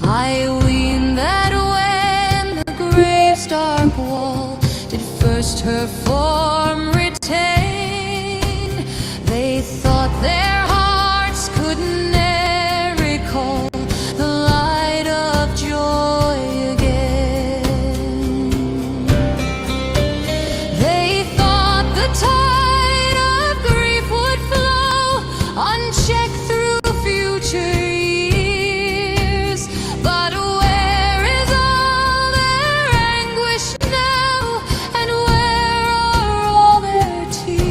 I ween that when the grave's dark wall did first her form retain, they thought their hearts could ne'er recall the light of joy again. They thought the tide of grief would flow unchecked through future years, but where is all their anguish now, and where are all their tears?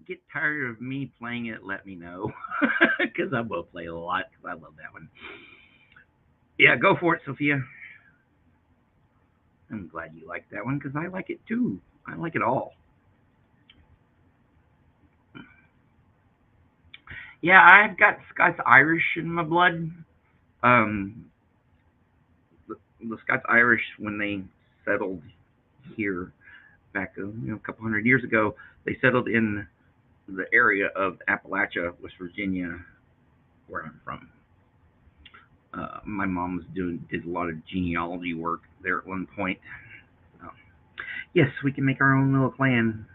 get tired of me playing it, let me know. Because I will play a lot, because I love that one. Yeah, go for it, Sophia. I'm glad you like that one, because I like it too. I like it all. Yeah, I've got Scots Irish in my blood. Um, the Scots Irish, when they settled here back a couple hundred years ago, they settled in the area of Appalachia, West Virginia, where I'm from. My mom did a lot of genealogy work there at one point. Uh, yes, we can make our own little clan.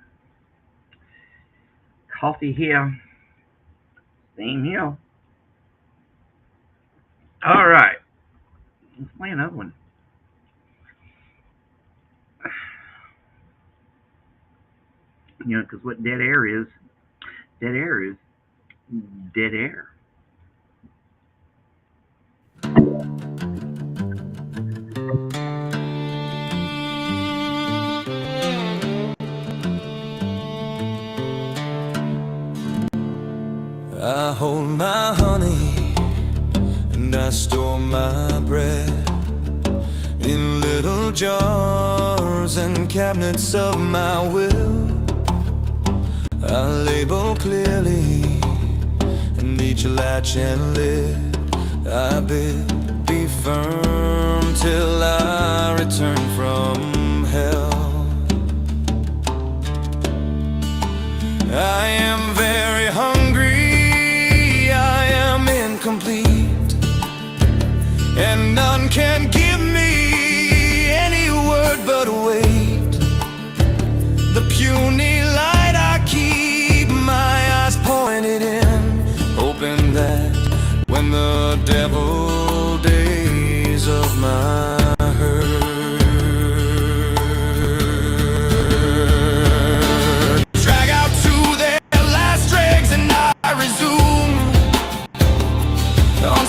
Coffee here. Same here. All right. Let's play another one. Because what dead air is dead air. I hold my honey and I store my bread in little jars and cabinets of my will. I label clearly and each latch and lid. I bid be firm till I return from hell. I am very hungry, I am incomplete, and none can give me any word but wait. The puny light I keep my eyes pointed in, hoping that when the devil days of my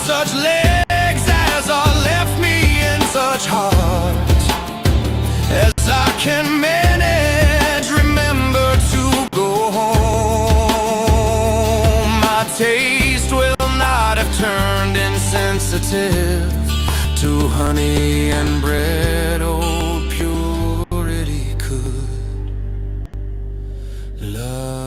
such legs as are left me in such heart as I can manage, remember to go home. My taste will not have turned insensitive to honey and bread. Old purity could love.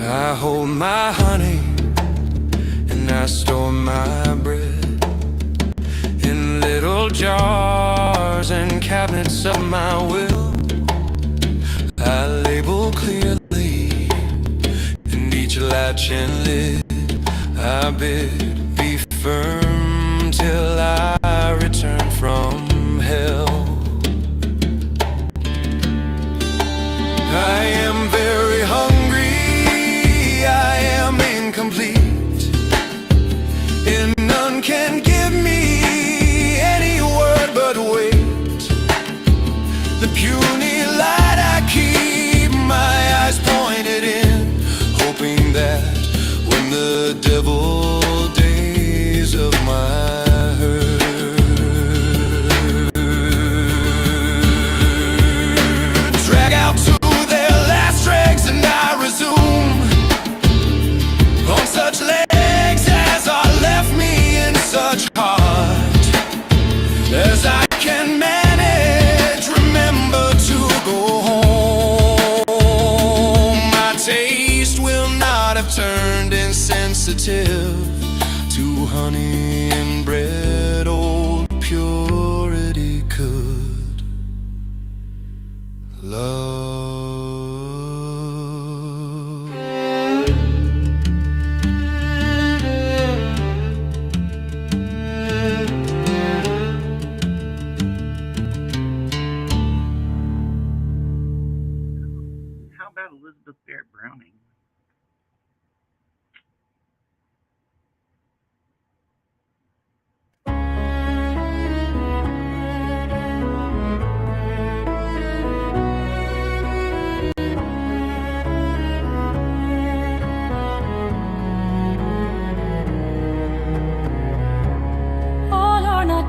I hold my honey and I store my bread in little jars and cabinets of my will. I label clearly and each latch and lid. I bid be firm till I return from hell. I am very hungry, complete, and none can give me any word but wait. The puny light I keep my eyes pointed in, hoping that when the devil days of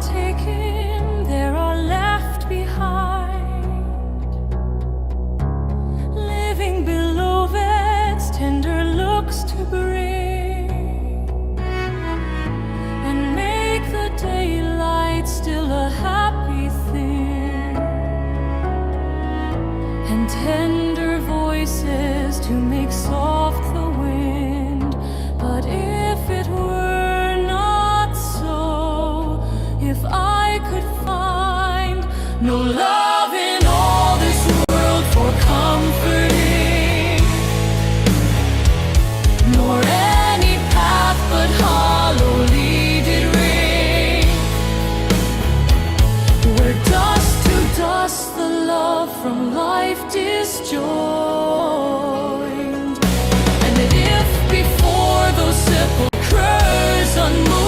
taken, there are left behind. Living beloved's tender looks to bring, and make the daylight still a happy thing, and tender voices to make soft the wind. But if it were not so, if I could find no love in all this world for comforting, nor any path but hollowly did ring, where dust to dust the love from life disjoined, and that if before those sepulchres unmoving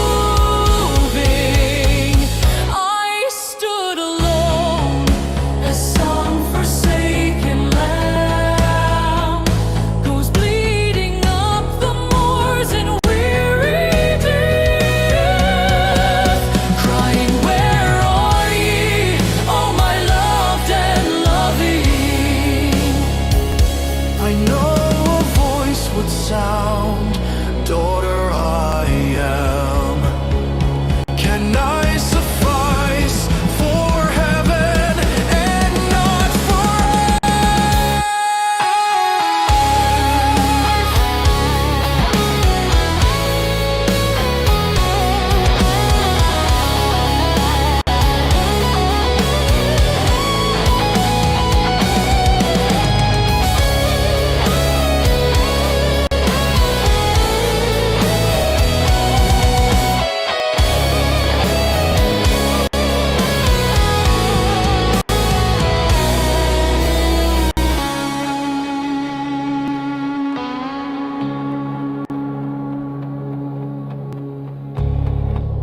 I stood alone, as some forsaken lamb goes bleeding up the moors in weary death, crying, "Where are ye, oh my loved and loving?" I know a voice would sound, "Daughter, I am. Can I suffice for heaven and not for earth?"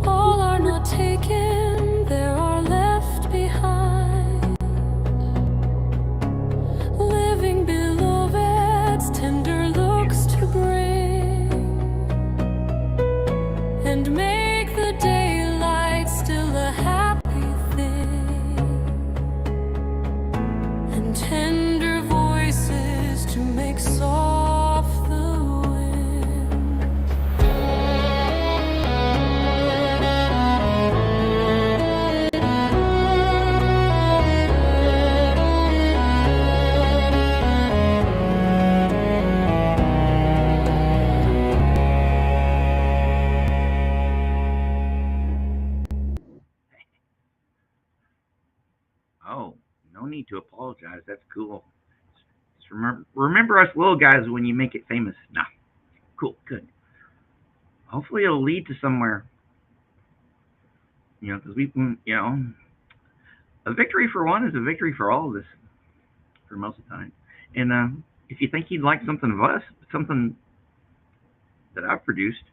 All are not taken, there are left behind. Living beloved's tender looks to bring, and make the daylight still a happy thing, and tender voices to make soft the wind. Oh, no need to apologize. That's cool. Just remember us little guys when you make it famous. Nah, cool, good. Hopefully it'll lead to somewhere. Because a victory for one is a victory for all of us, for most of the time. And if you think you'd like something of us, something that I've produced,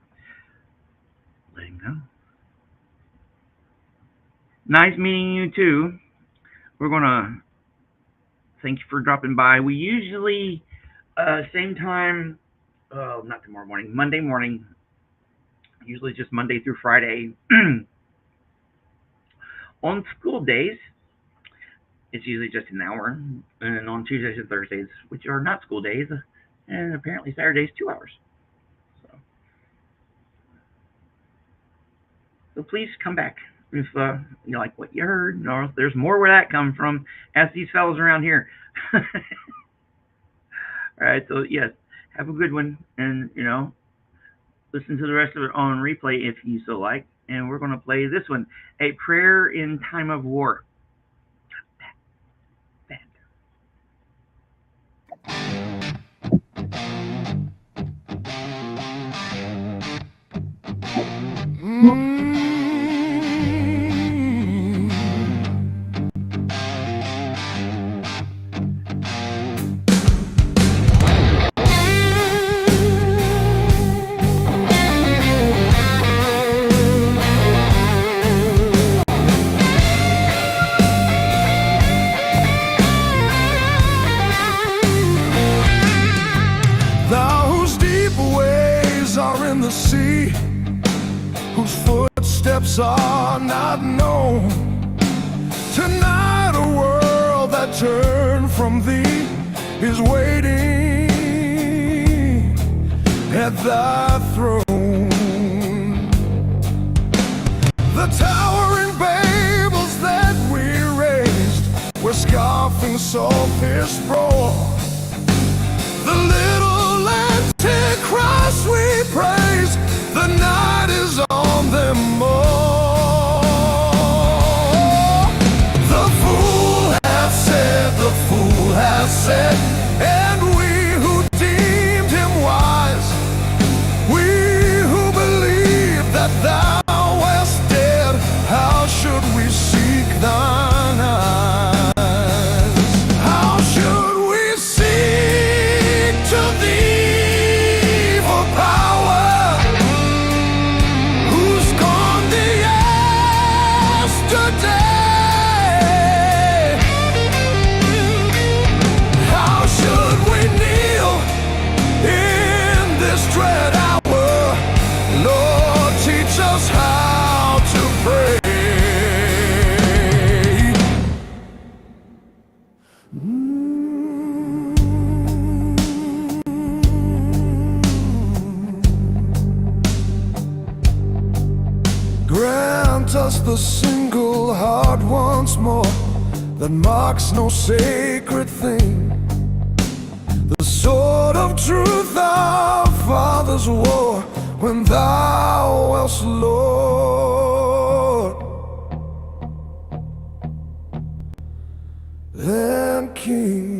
let him know. Nice meeting you too. We're gonna thank you for dropping by. We usually same time, not tomorrow morning, Monday morning. Usually just Monday through Friday. On school days, it's usually just an hour, and on Tuesdays and Thursdays, which are not school days, and apparently Saturdays 2 hours. So please come back if you like what you heard, or if there's more where that come from. Ask these fellows around here. All right, so yes, have a good one, and listen to the rest of it on replay if you so like. And we're going to play this one, A Prayer in Time of War. limits are not known. Tonight a world that turned from thee is waiting at thy throne. The towering Babels that we raised were scoffing sophist roar. The little Antichrist we praise, the night is on them all. The fool has said, and we who deemed him wise, we who believe that thou wast dead, how should we seek thine eyes? How should we seek to thee for power, who's gone the yesterday? How should we kneel in this dread hour? Lord, teach us how to pray. Grant us the single heart once more that marks no sacred thing, the sword of truth our fathers wore when thou wast Lord and King.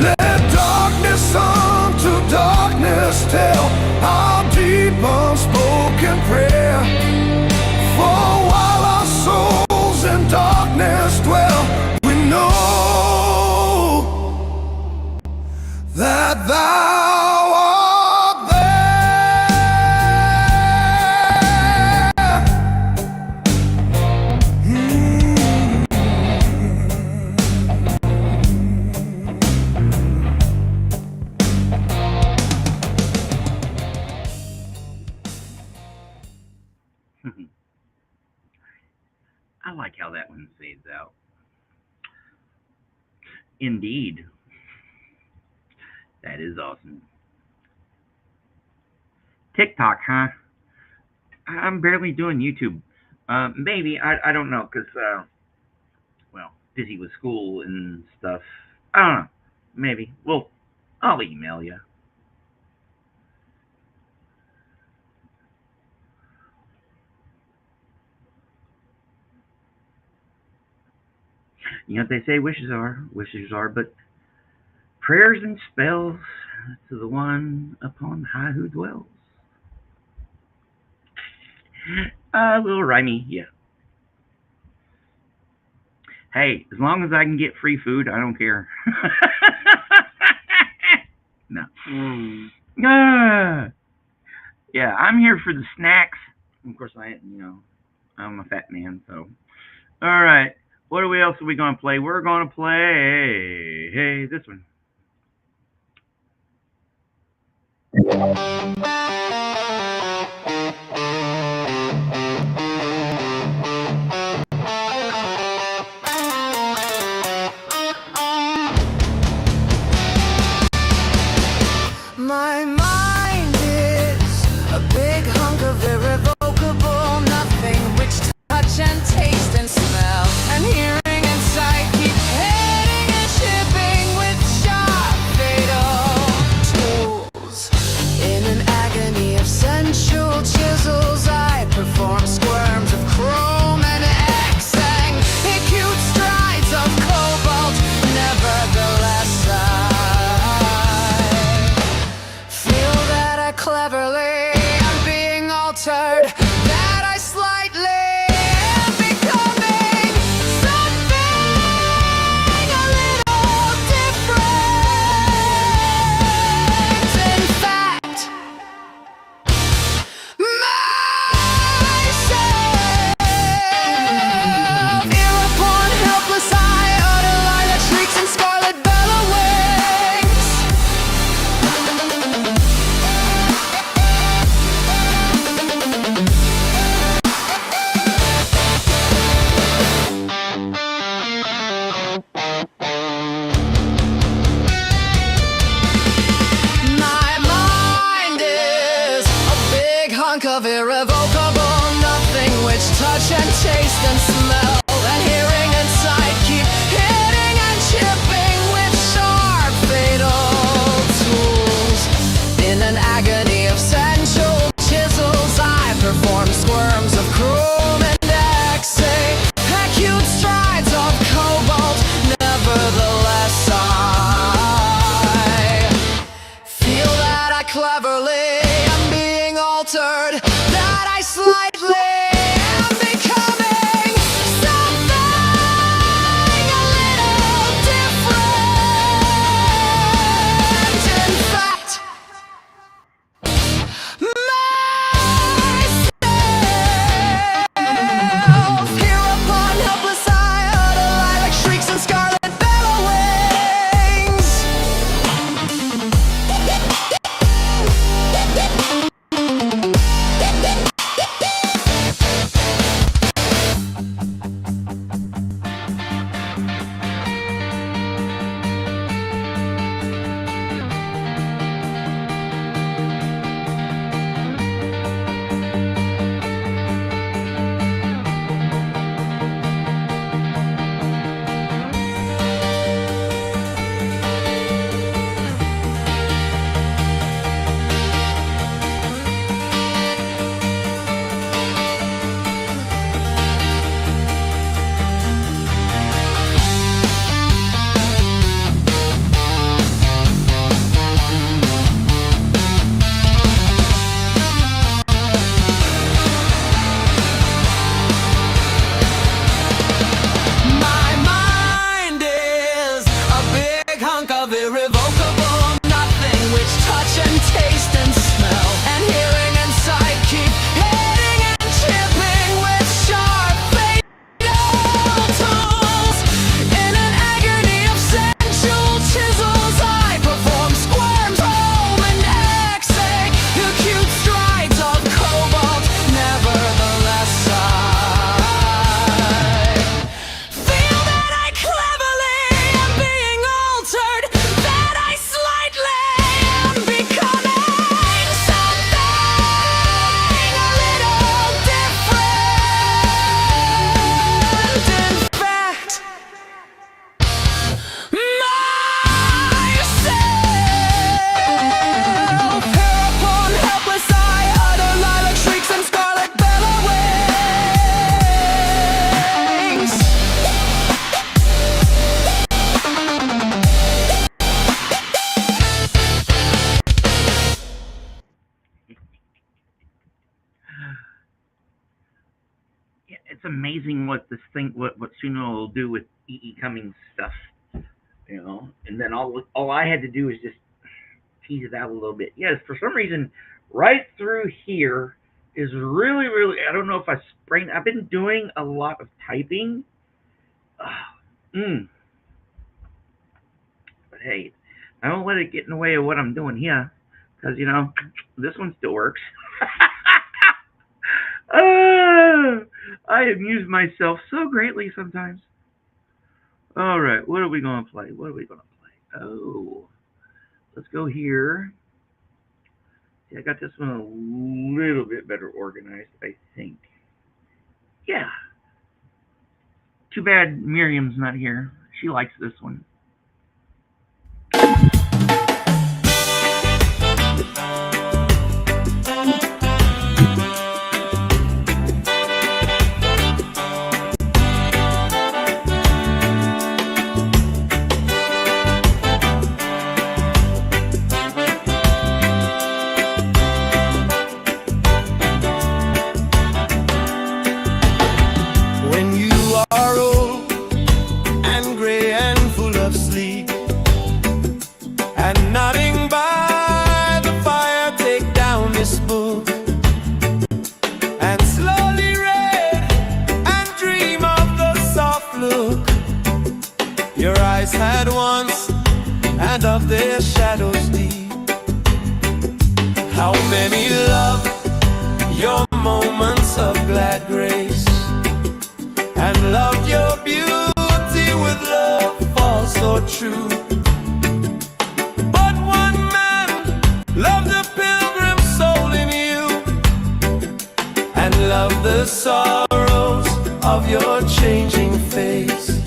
Let darkness unto darkness tell our deep unspoken prayer. For while our souls in darkness dwell, we know that thou art there. I like how that one fades out. Indeed. That is awesome. TikTok, huh? I'm barely doing YouTube. Maybe, I don't know, because, well, busy with school and stuff. I don't know. Maybe. Well, I'll email you. You know what they say wishes are but prayers and spells to the one upon high who dwells. A little rhymey, yeah. Hey, as long as I can get free food, I don't care. No. Yeah, I'm here for the snacks. Of course, I'm a fat man, so. All right. What else are we going to play? We're going to play this one. My mind is a big hunk of irrevocable nothing, which touch and taste and smell and hearing and sight keep hitting and shipping with sharp fatal tools. In an agony of sensual chisels, I perform squirms of chrome and X-ang, acute strides of cobalt. Nevertheless, I feel that I cleverly am being altered, that I slightly am becoming something a little different. In fact, irrevocable, nothing which touch and taste and smell and hearing and sight keep hitting and chipping with sharp, fatal tools. In an agony of sensual chisels, I perform squirms of chrome and X-ray, acute strides of cobalt. Nevertheless, I feel that I cleverly am being altered, that I slightly am becoming something a little different. In fact, myself. Hereupon, helpless, I utter lilac shrieks and scarlet bellowings. My mind is a big hunk of irrevocable nothing which touch and taste and smell and hearing and sight keep hitting and chipping with sharp, fatal tools. In an agony of sensual chisels, I perform squirms, home and X-ray, acute strides of cobalt. Nevertheless, I feel that I cleverly am being altered, that I slightly am becoming something a little different. In fact, myself. Hereupon, helpless, I utter lilac shrieks and scarlet bellowings. Yeah, it's amazing what this thing, what Suno will do with E.E. Cummings stuff, you know. And then all I had to do was just tease it out a little bit. Yes, for some reason, right through here is really, really. I don't know if I sprained. I've been doing a lot of typing. But hey, I don't let it get in the way of what I'm doing here, because you know this one still works. I amuse myself so greatly sometimes. All right, what are we going to play? What are we going to play? Oh, let's go here. See, I got this one a little bit better organized, I think. Yeah. Too bad Miriam's not here. She likes this one. When you are old and gray and full of sleep, and nodding by the fire, take down this book and slowly read and dream of the soft look your eyes had once, and of their shadows deep. How many love your moments of glad grace, and loved your beauty with love fall so true. But one man loved a pilgrim soul in you, and and love the sorrows of your changing face.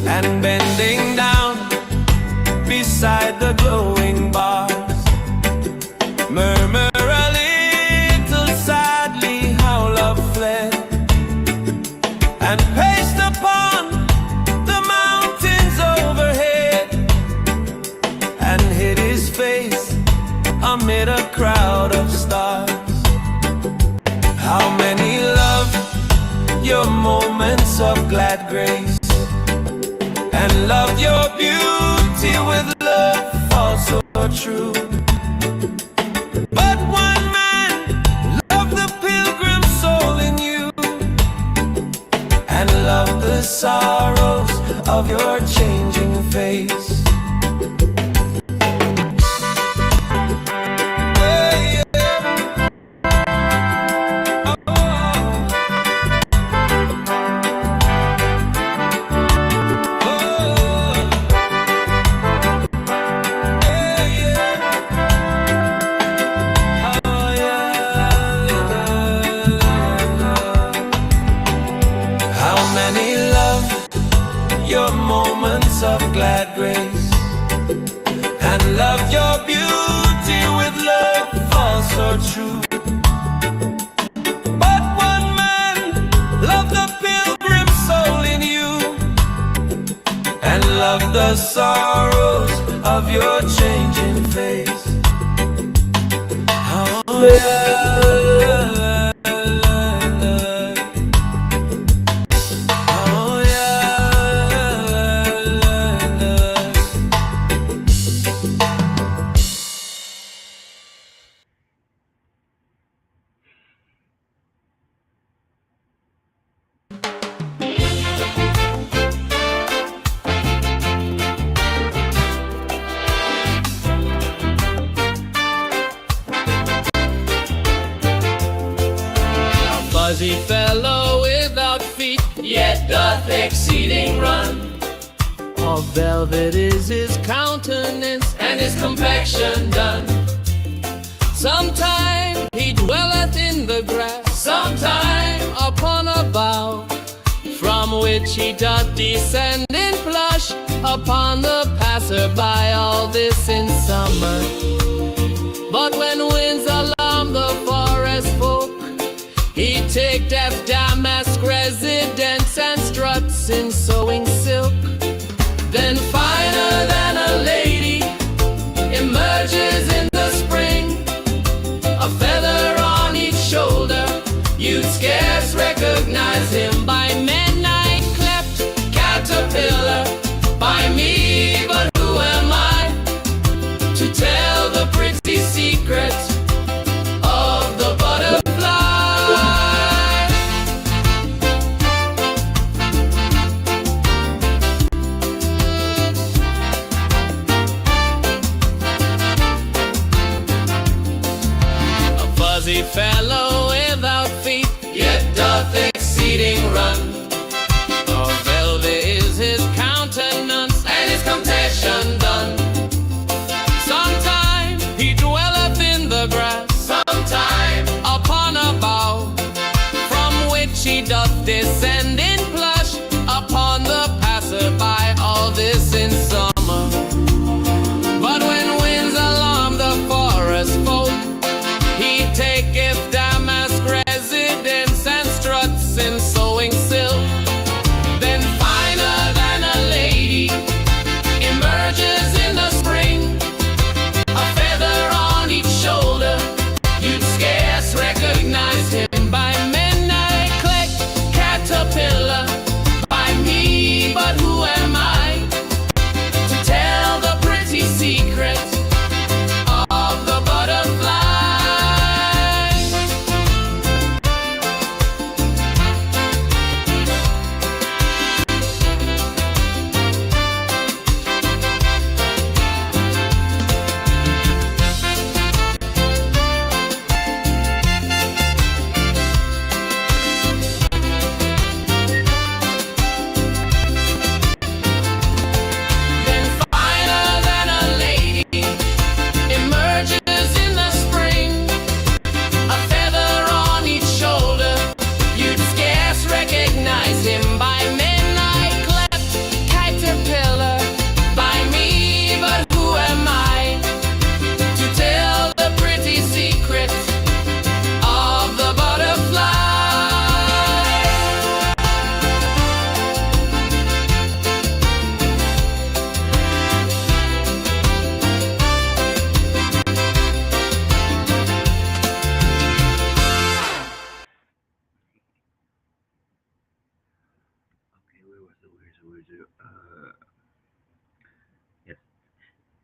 And bending down beside the glowing bars, murmur a little sadly how love fled, and paced upon the mountains overhead, and hid his face amid a crowd of stars. How many love your moments of glad grace, and love your beauty with love false or true? But one man loved the pilgrim soul in you, and loved the sorrows of your changing face. Your moments of glad grace, and love your beauty with love false or true. But one man loved the pilgrim soul in you, and loved the sorrows of your changing face. Oh yeah. Fuzzy fellow without feet, yet doth exceeding run. Of velvet is his countenance, and his complexion done. Sometime he dwelleth in the grass, sometime upon a bough, from which he doth descend in flush upon the passer-by. All this in summer, but when winds alarm the forest folk, he take deaf damask residence and struts in sewing silk. Then finer than a lady emerges in the spring, a feather on each shoulder, you'd scarce recognize him. By midnight cleft caterpillar, by me, but who am I to tell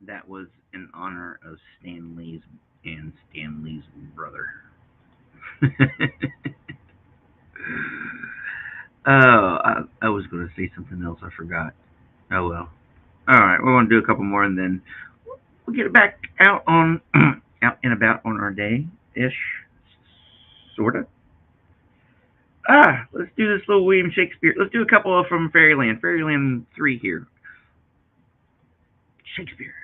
that was in honor of Stan Lee's and Stan Lee's brother. I was going to say something else. I forgot. Oh well. All right, we're going to do a couple more, and then we'll get back out on out and about on our day ish, sorta. Let's do this little William Shakespeare. Let's do a couple of from Fairyland. Fairyland 3 here. Shakespeare.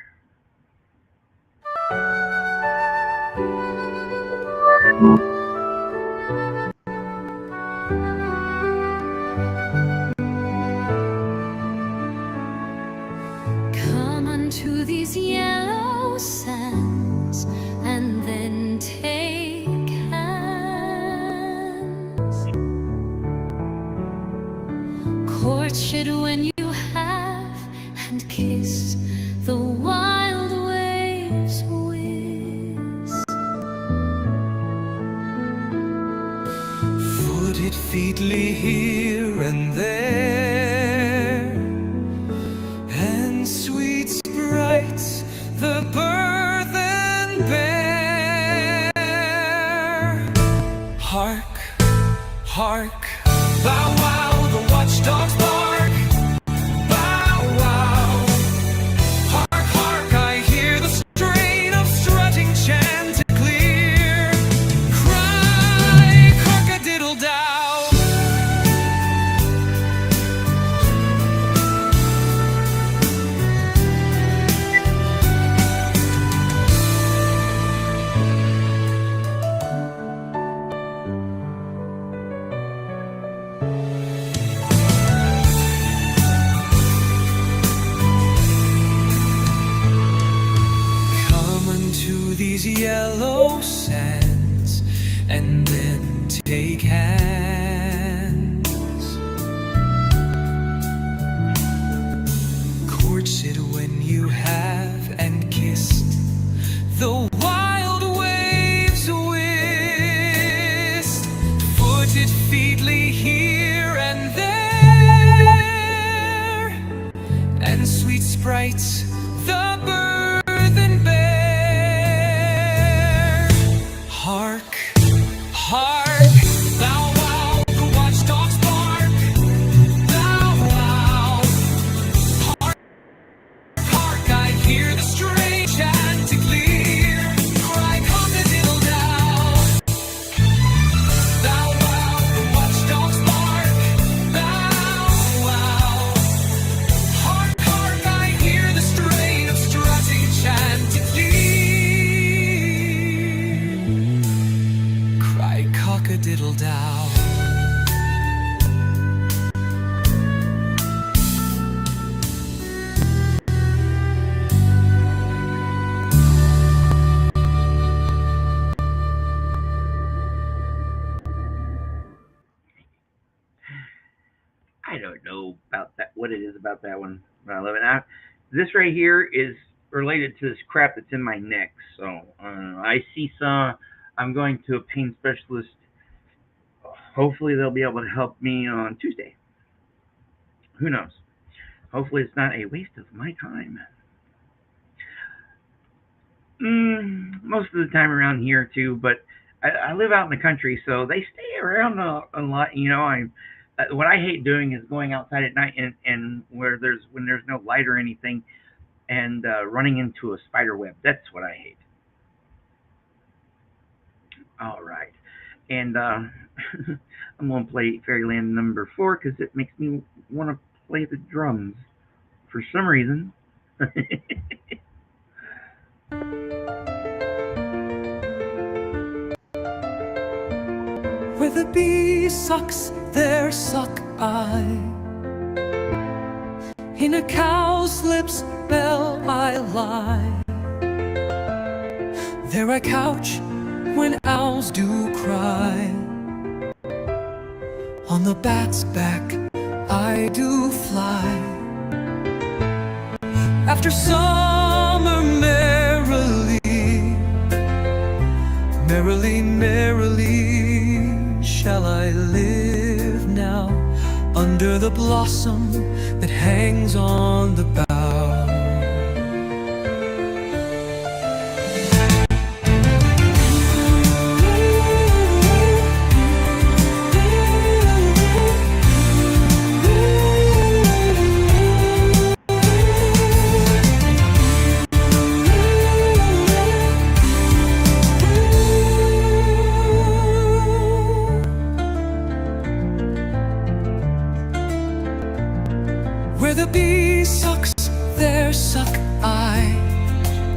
Come unto these yellow sands and then take hands. Courtship when you have and kiss the wild waves whiz. Footed featly here and there, and sweet sprites the burthen bear. Hark, hark, bow wow, the watchdogs bark. Bow wow, hark, hark, I hear the strain of strutting chanticleer. Cry, cock-a-diddle-dow. Come unto these yellow sands and then take hands. Courtship when you have and kissed the wild waves whist. Footed featly here and there, and sweet sprites the burthen bear. Hark, hark, bow wow, the watchdogs bark. Bow wow, hark, hark, I hear the strange chanticleer. Cry cock-a-diddle-dow. Bow wow, the watchdogs bark. Bow wow, hark, hark, I hear the strain of strutting chanticleer. Cry cock-a-diddle-dow. I don't know about that. What it is about that one, but I love it. Now, this right here is related to this crap that's in my neck. So I see some. I'm going to a pain specialist. Hopefully, they'll be able to help me on Tuesday. Who knows? Hopefully, it's not a waste of my time. Most of the time around here too, but I live out in the country, so they stay around a lot. You know, what I hate doing is going outside at night and when there's no light or anything, and running into a spider web. That's what I hate. All right, and I'm gonna play Fairyland number 4 because it makes me want to play the drums for some reason. Where the bee sucks, there suck I. In a cow's lips bell I lie. There I couch when owls do cry. On the bat's back I do fly. After summer merrily, merrily, merrily shall I live now, under the blossom that hangs on the bough.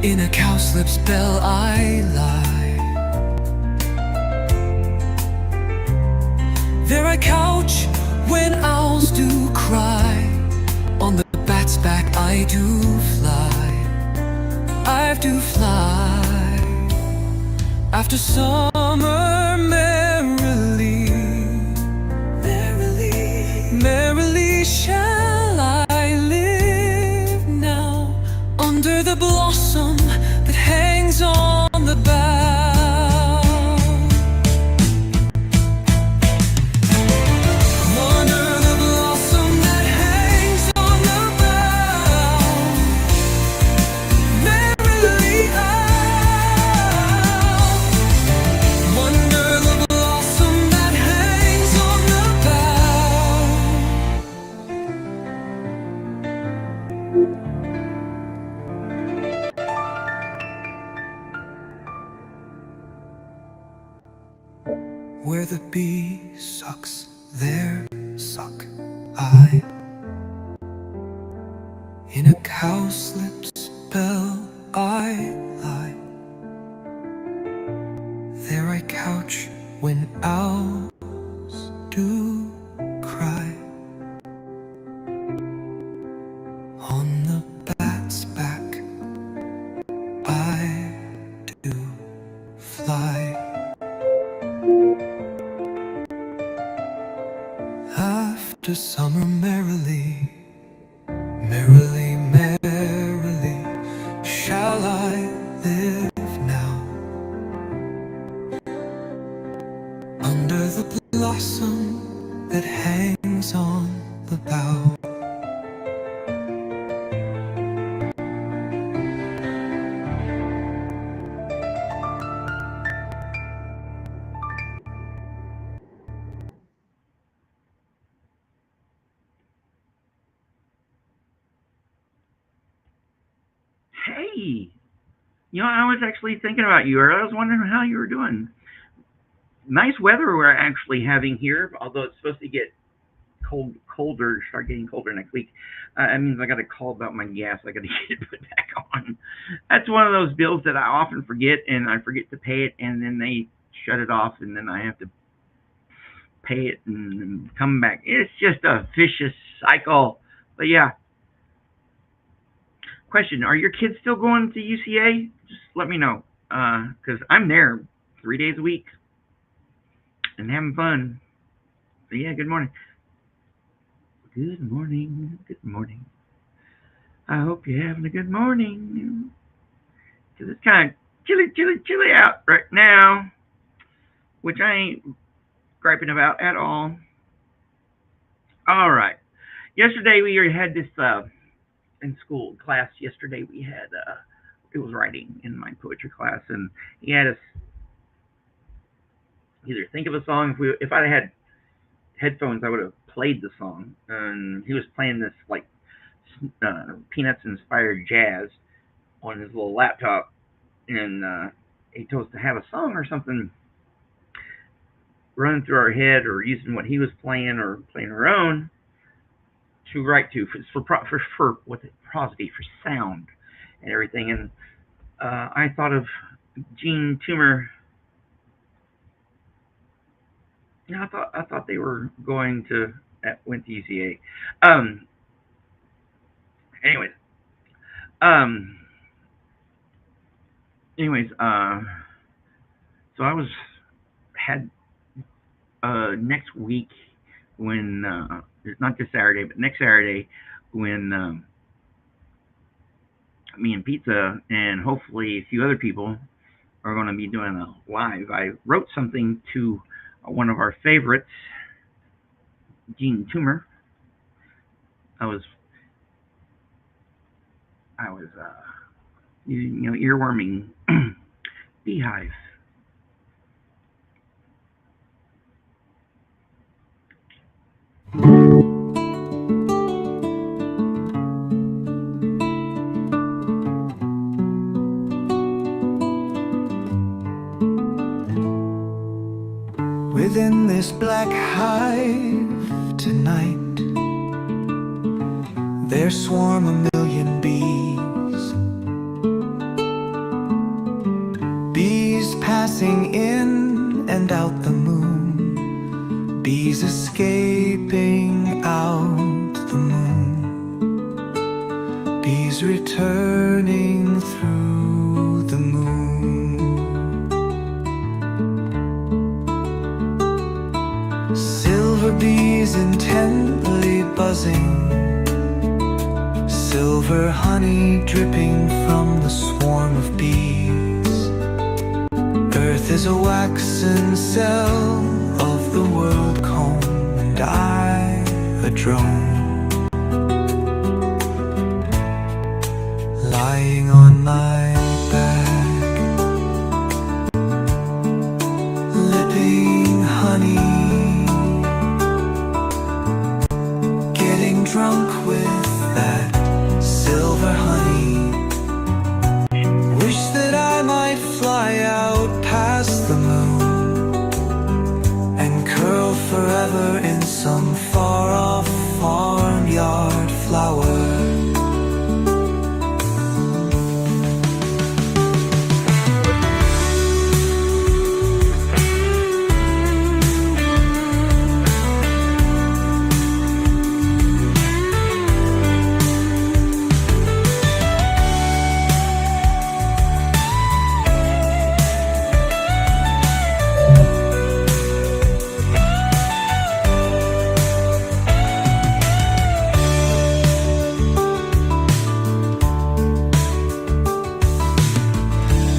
In a cowslip's bell I lie. There I couch when owls do cry. On the bat's back I do fly. I do fly. After summer merrily, merrily, merrily shall I live now, under the blossom that hangs on the bough. Under the blossom that hangs on the bough, merrily I'll, under the blossom that hangs on the bough. Where the bee sucks, there suck I. In a cowslip's bell I lie. There I couch when owls do cry. On the bat's back I do fly. After summer merrily, merrily, merrily shall I live now, under the blossom that hangs on the bough. Hey, I was actually thinking about you, or I was wondering how you were doing. Nice weather we're actually having here, although it's supposed to get start getting colder next week. That means I got to call about my gas. I got to get it put back on. That's one of those bills that I often forget, and I forget to pay it, and then they shut it off, and then I have to pay it and come back. It's just a vicious cycle. But yeah. Question: are your kids still going to UCA? Just let me know, because I'm there 3 days a week and having fun. So yeah, good morning. Good morning. Good morning. I hope you're having a good morning. Because it's kind of chilly out right now, which I ain't griping about at all. All right. Yesterday we had this in school class. Yesterday we had it was writing in my poetry class, and he had us either think of a song. If I had headphones, I would have played the song. And he was playing this like Peanuts inspired jazz on his little laptop, and he told us to have a song or something running through our head, or using what he was playing or playing our own to write to for with prosody, for sound and everything. And I thought of Gene Toomer. I thought they were went to UCA. Anyways, so I had next week, when not this Saturday, but next Saturday, when me and Pizza and hopefully a few other people are going to be doing a live. I wrote something to one of our favorites, Gene Toomer. I was earworming Beehive. Within this black hive tonight, there swarm a million bees. and out the moon. Bees escaping out the moon. Bees returning through the moon. Silver bees intently buzzing. Silver honey dripping from the swarm of bees. Earth is a waxen cell of the world comb, and I a drone, lying on my back, lipping honey, getting drunk with that silver honey. Wish that I might fly out past the moon and curl forever in some far-off farmyard flower.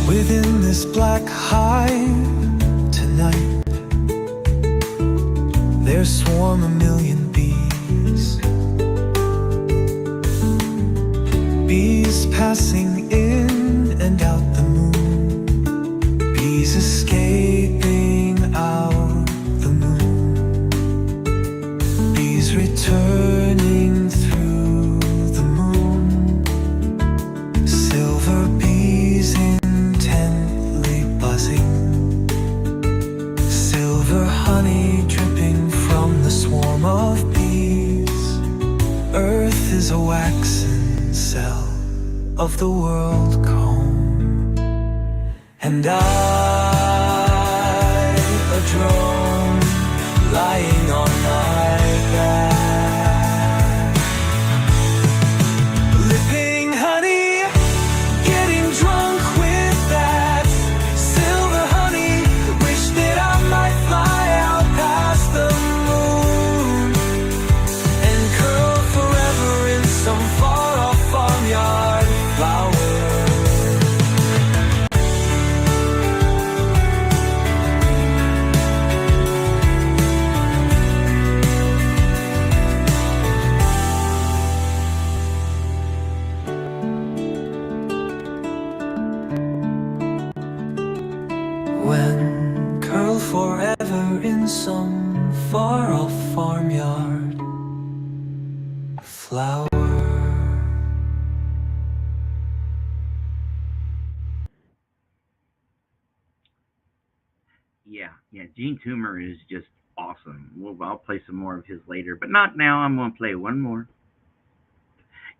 Within this black hive tonight, there swarm a million bees. Bees passing in and out the moon. Bees escaping out the moon. Bees returning through the moon. Silver bees intently buzzing. Silver honey dripping from the swarm of bees. Earth is a waxen cell of the world comb, and I a drone, lying on my back, lipping honey, getting drunk with that silver honey. Wish that I might fly out past the moon and curl forever in some far-off farmyard flower. When curl forever in some far-off farmyard flower. Yeah, Gene Toomer is just awesome. Well, I'll play some more of his later, but not now. I'm going to play one more.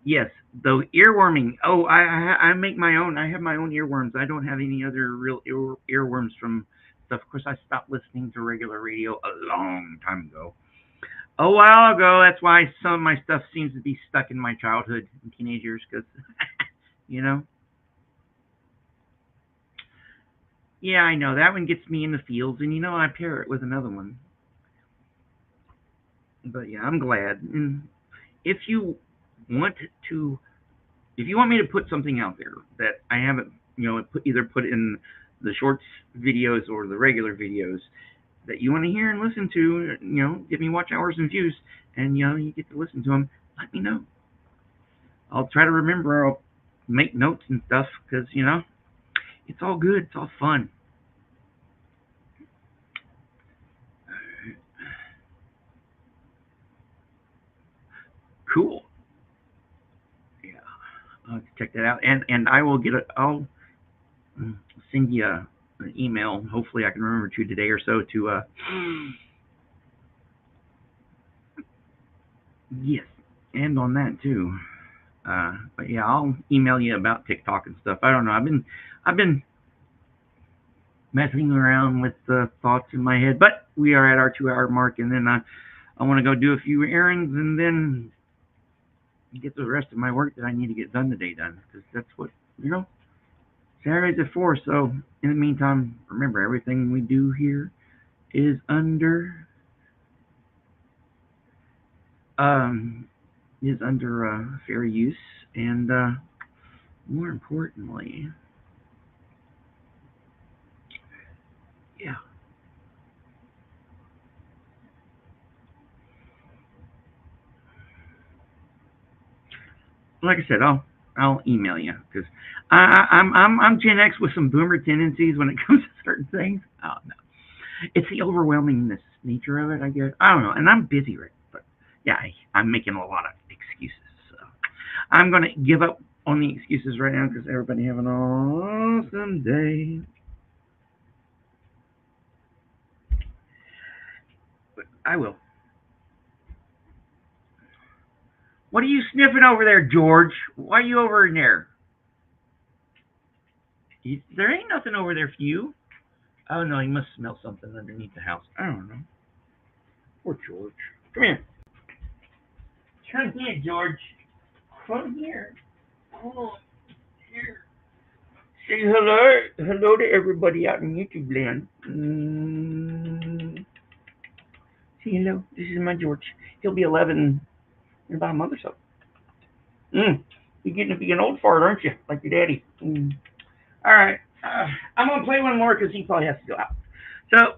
Yes, the earworming. Oh, I make my own. I have my own earworms. I don't have any other real earworms from stuff. Of course, I stopped listening to regular radio a long time ago. A while ago. That's why some of my stuff seems to be stuck in my childhood and teenage years, because, you know. Yeah, I know that one gets me in the fields, and I pair it with another one. But yeah, I'm glad. And if you want to if you want me to put something out there that I haven't, either put in the shorts videos or the regular videos that you want to hear and listen to, give me watch hours and views, and you get to listen to them, let me know. I'll try to remember. I'll make notes and stuff, because it's all good. It's all fun. Cool. Yeah, I'll have to check that out, and I will get it. I'll send you an email. Hopefully, I can remember to today or so to. Yes, and on that too. But yeah, I'll email you about TikTok and stuff. I don't know. I've been messing around with the thoughts in my head. But we are at our 2 hour mark, and then I want to go do a few errands and then get the rest of my work that I need to get done today done. Because that's what, Saturday's at 4. So in the meantime, remember, everything we do here is under fair use, and more importantly, yeah, like I said, I'll email you, because I'm Gen X with some boomer tendencies when it comes to certain things. Oh no, it's the overwhelmingness nature of it, I guess. I don't know, and I'm busy, right? But yeah, I'm making a lot of excuses. So I'm gonna give up on the excuses right now, because everybody have an awesome day. But I will. What are you sniffing over there, George? Why are you over in there? There ain't nothing over there for you. Oh no, he must smell something underneath the house. I don't know. Poor George. Come here. Come here, George. Come here. Come on. Here. Say hello. Hello to everybody out in YouTube land. Say hello. This is my George. He'll be 11 in about a month or so. You're getting to be an old fart, aren't you? Like your daddy. All right. I'm going to play one more because he probably has to go out. So,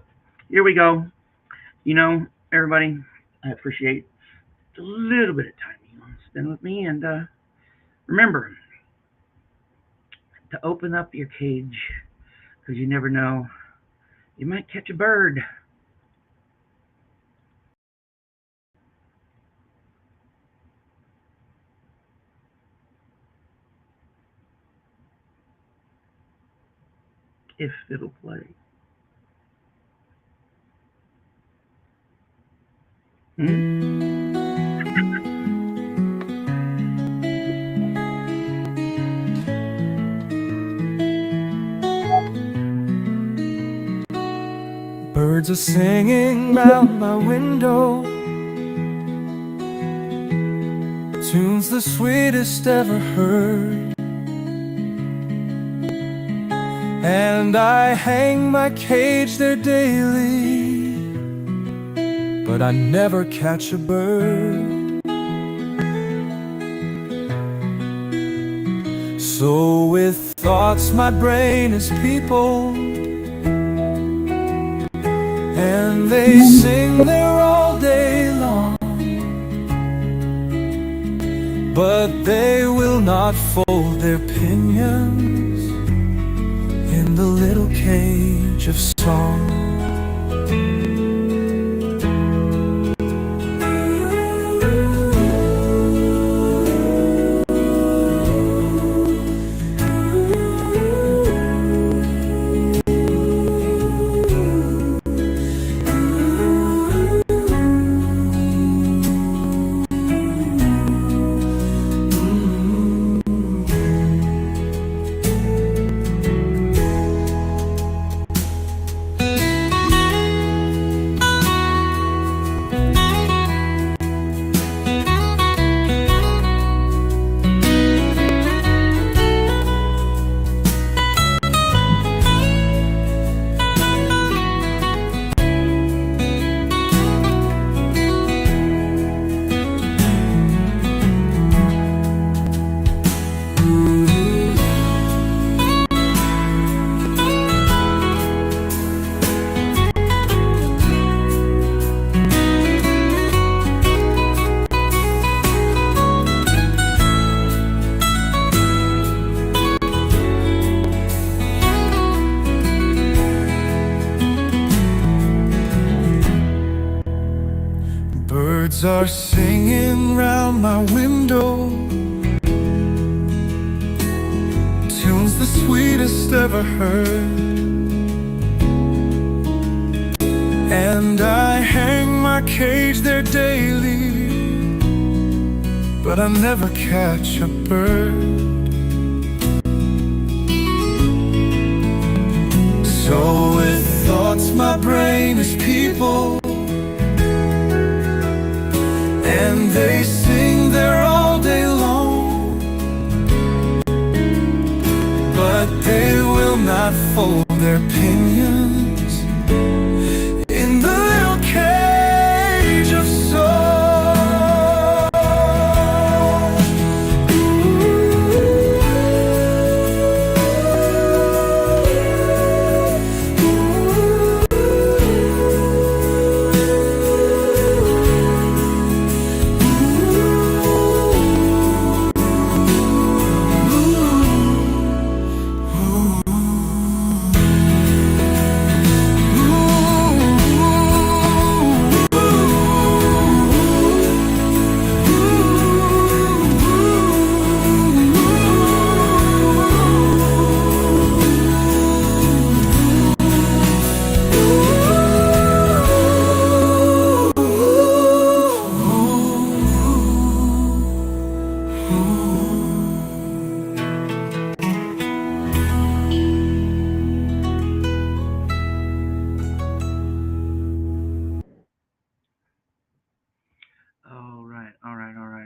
here we go. Everybody, I appreciate a little bit of time you want to spend with me. And remember to open up your cage, because you never know. You might catch a bird. If it'll play. Birds are singing round my window, tunes the sweetest ever heard. And I hang my cage there daily, but I never catch a bird. So with thoughts my brain is peopled, and they sing there all day long, but they will not fold their pinions in the little cage of song. Birds are singing round my window, tunes the sweetest ever heard. And I hang my cage there daily, but I never catch a bird. So not fold their pinions in the little cage of soul.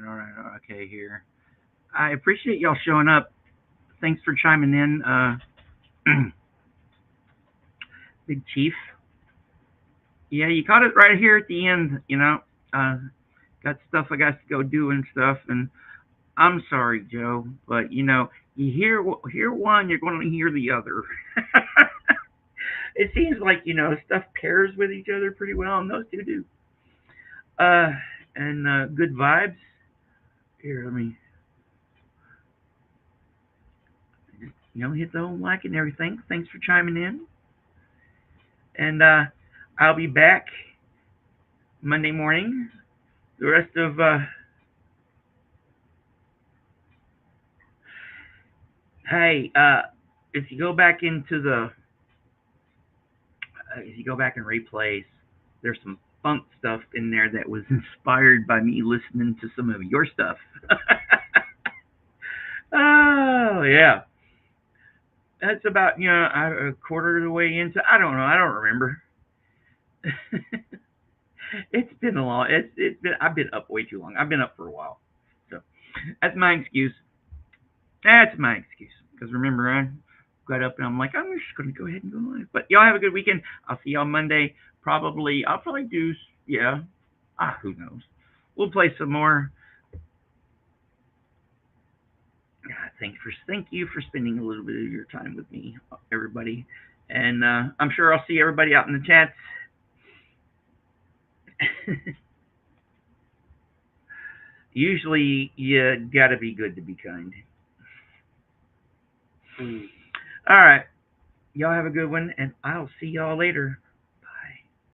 All right. Okay, here. I appreciate y'all showing up. Thanks for chiming in, Big Chief. Yeah, you caught it right here at the end. Uh, got stuff I got to go do and stuff, and I'm sorry, Joe, but you hear one, you're going to hear the other. It seems like stuff pairs with each other pretty well, and those two do. Uh, and good vibes. Here, let me hit the home like and everything. Thanks for chiming in, and I'll be back Monday morning. The rest of hey, if you go back into the if you go back and replays, there's some funk stuff in there that was inspired by me listening to some of your stuff. Oh yeah, that's about a quarter of the way into. I don't know. I don't remember. It's been a long. It's been. I've been up way too long. I've been up for a while, so that's my excuse. That's my excuse. Because remember, I got up and I'm like, I'm just going to go ahead and go live. But y'all have a good weekend. I'll see y'all Monday. I'll probably do, yeah. Who knows? We'll play some more. Thank you for spending a little bit of your time with me, everybody. And I'm sure I'll see everybody out in the chats. Usually, you gotta be good to be kind. All right. Y'all have a good one, and I'll see y'all later.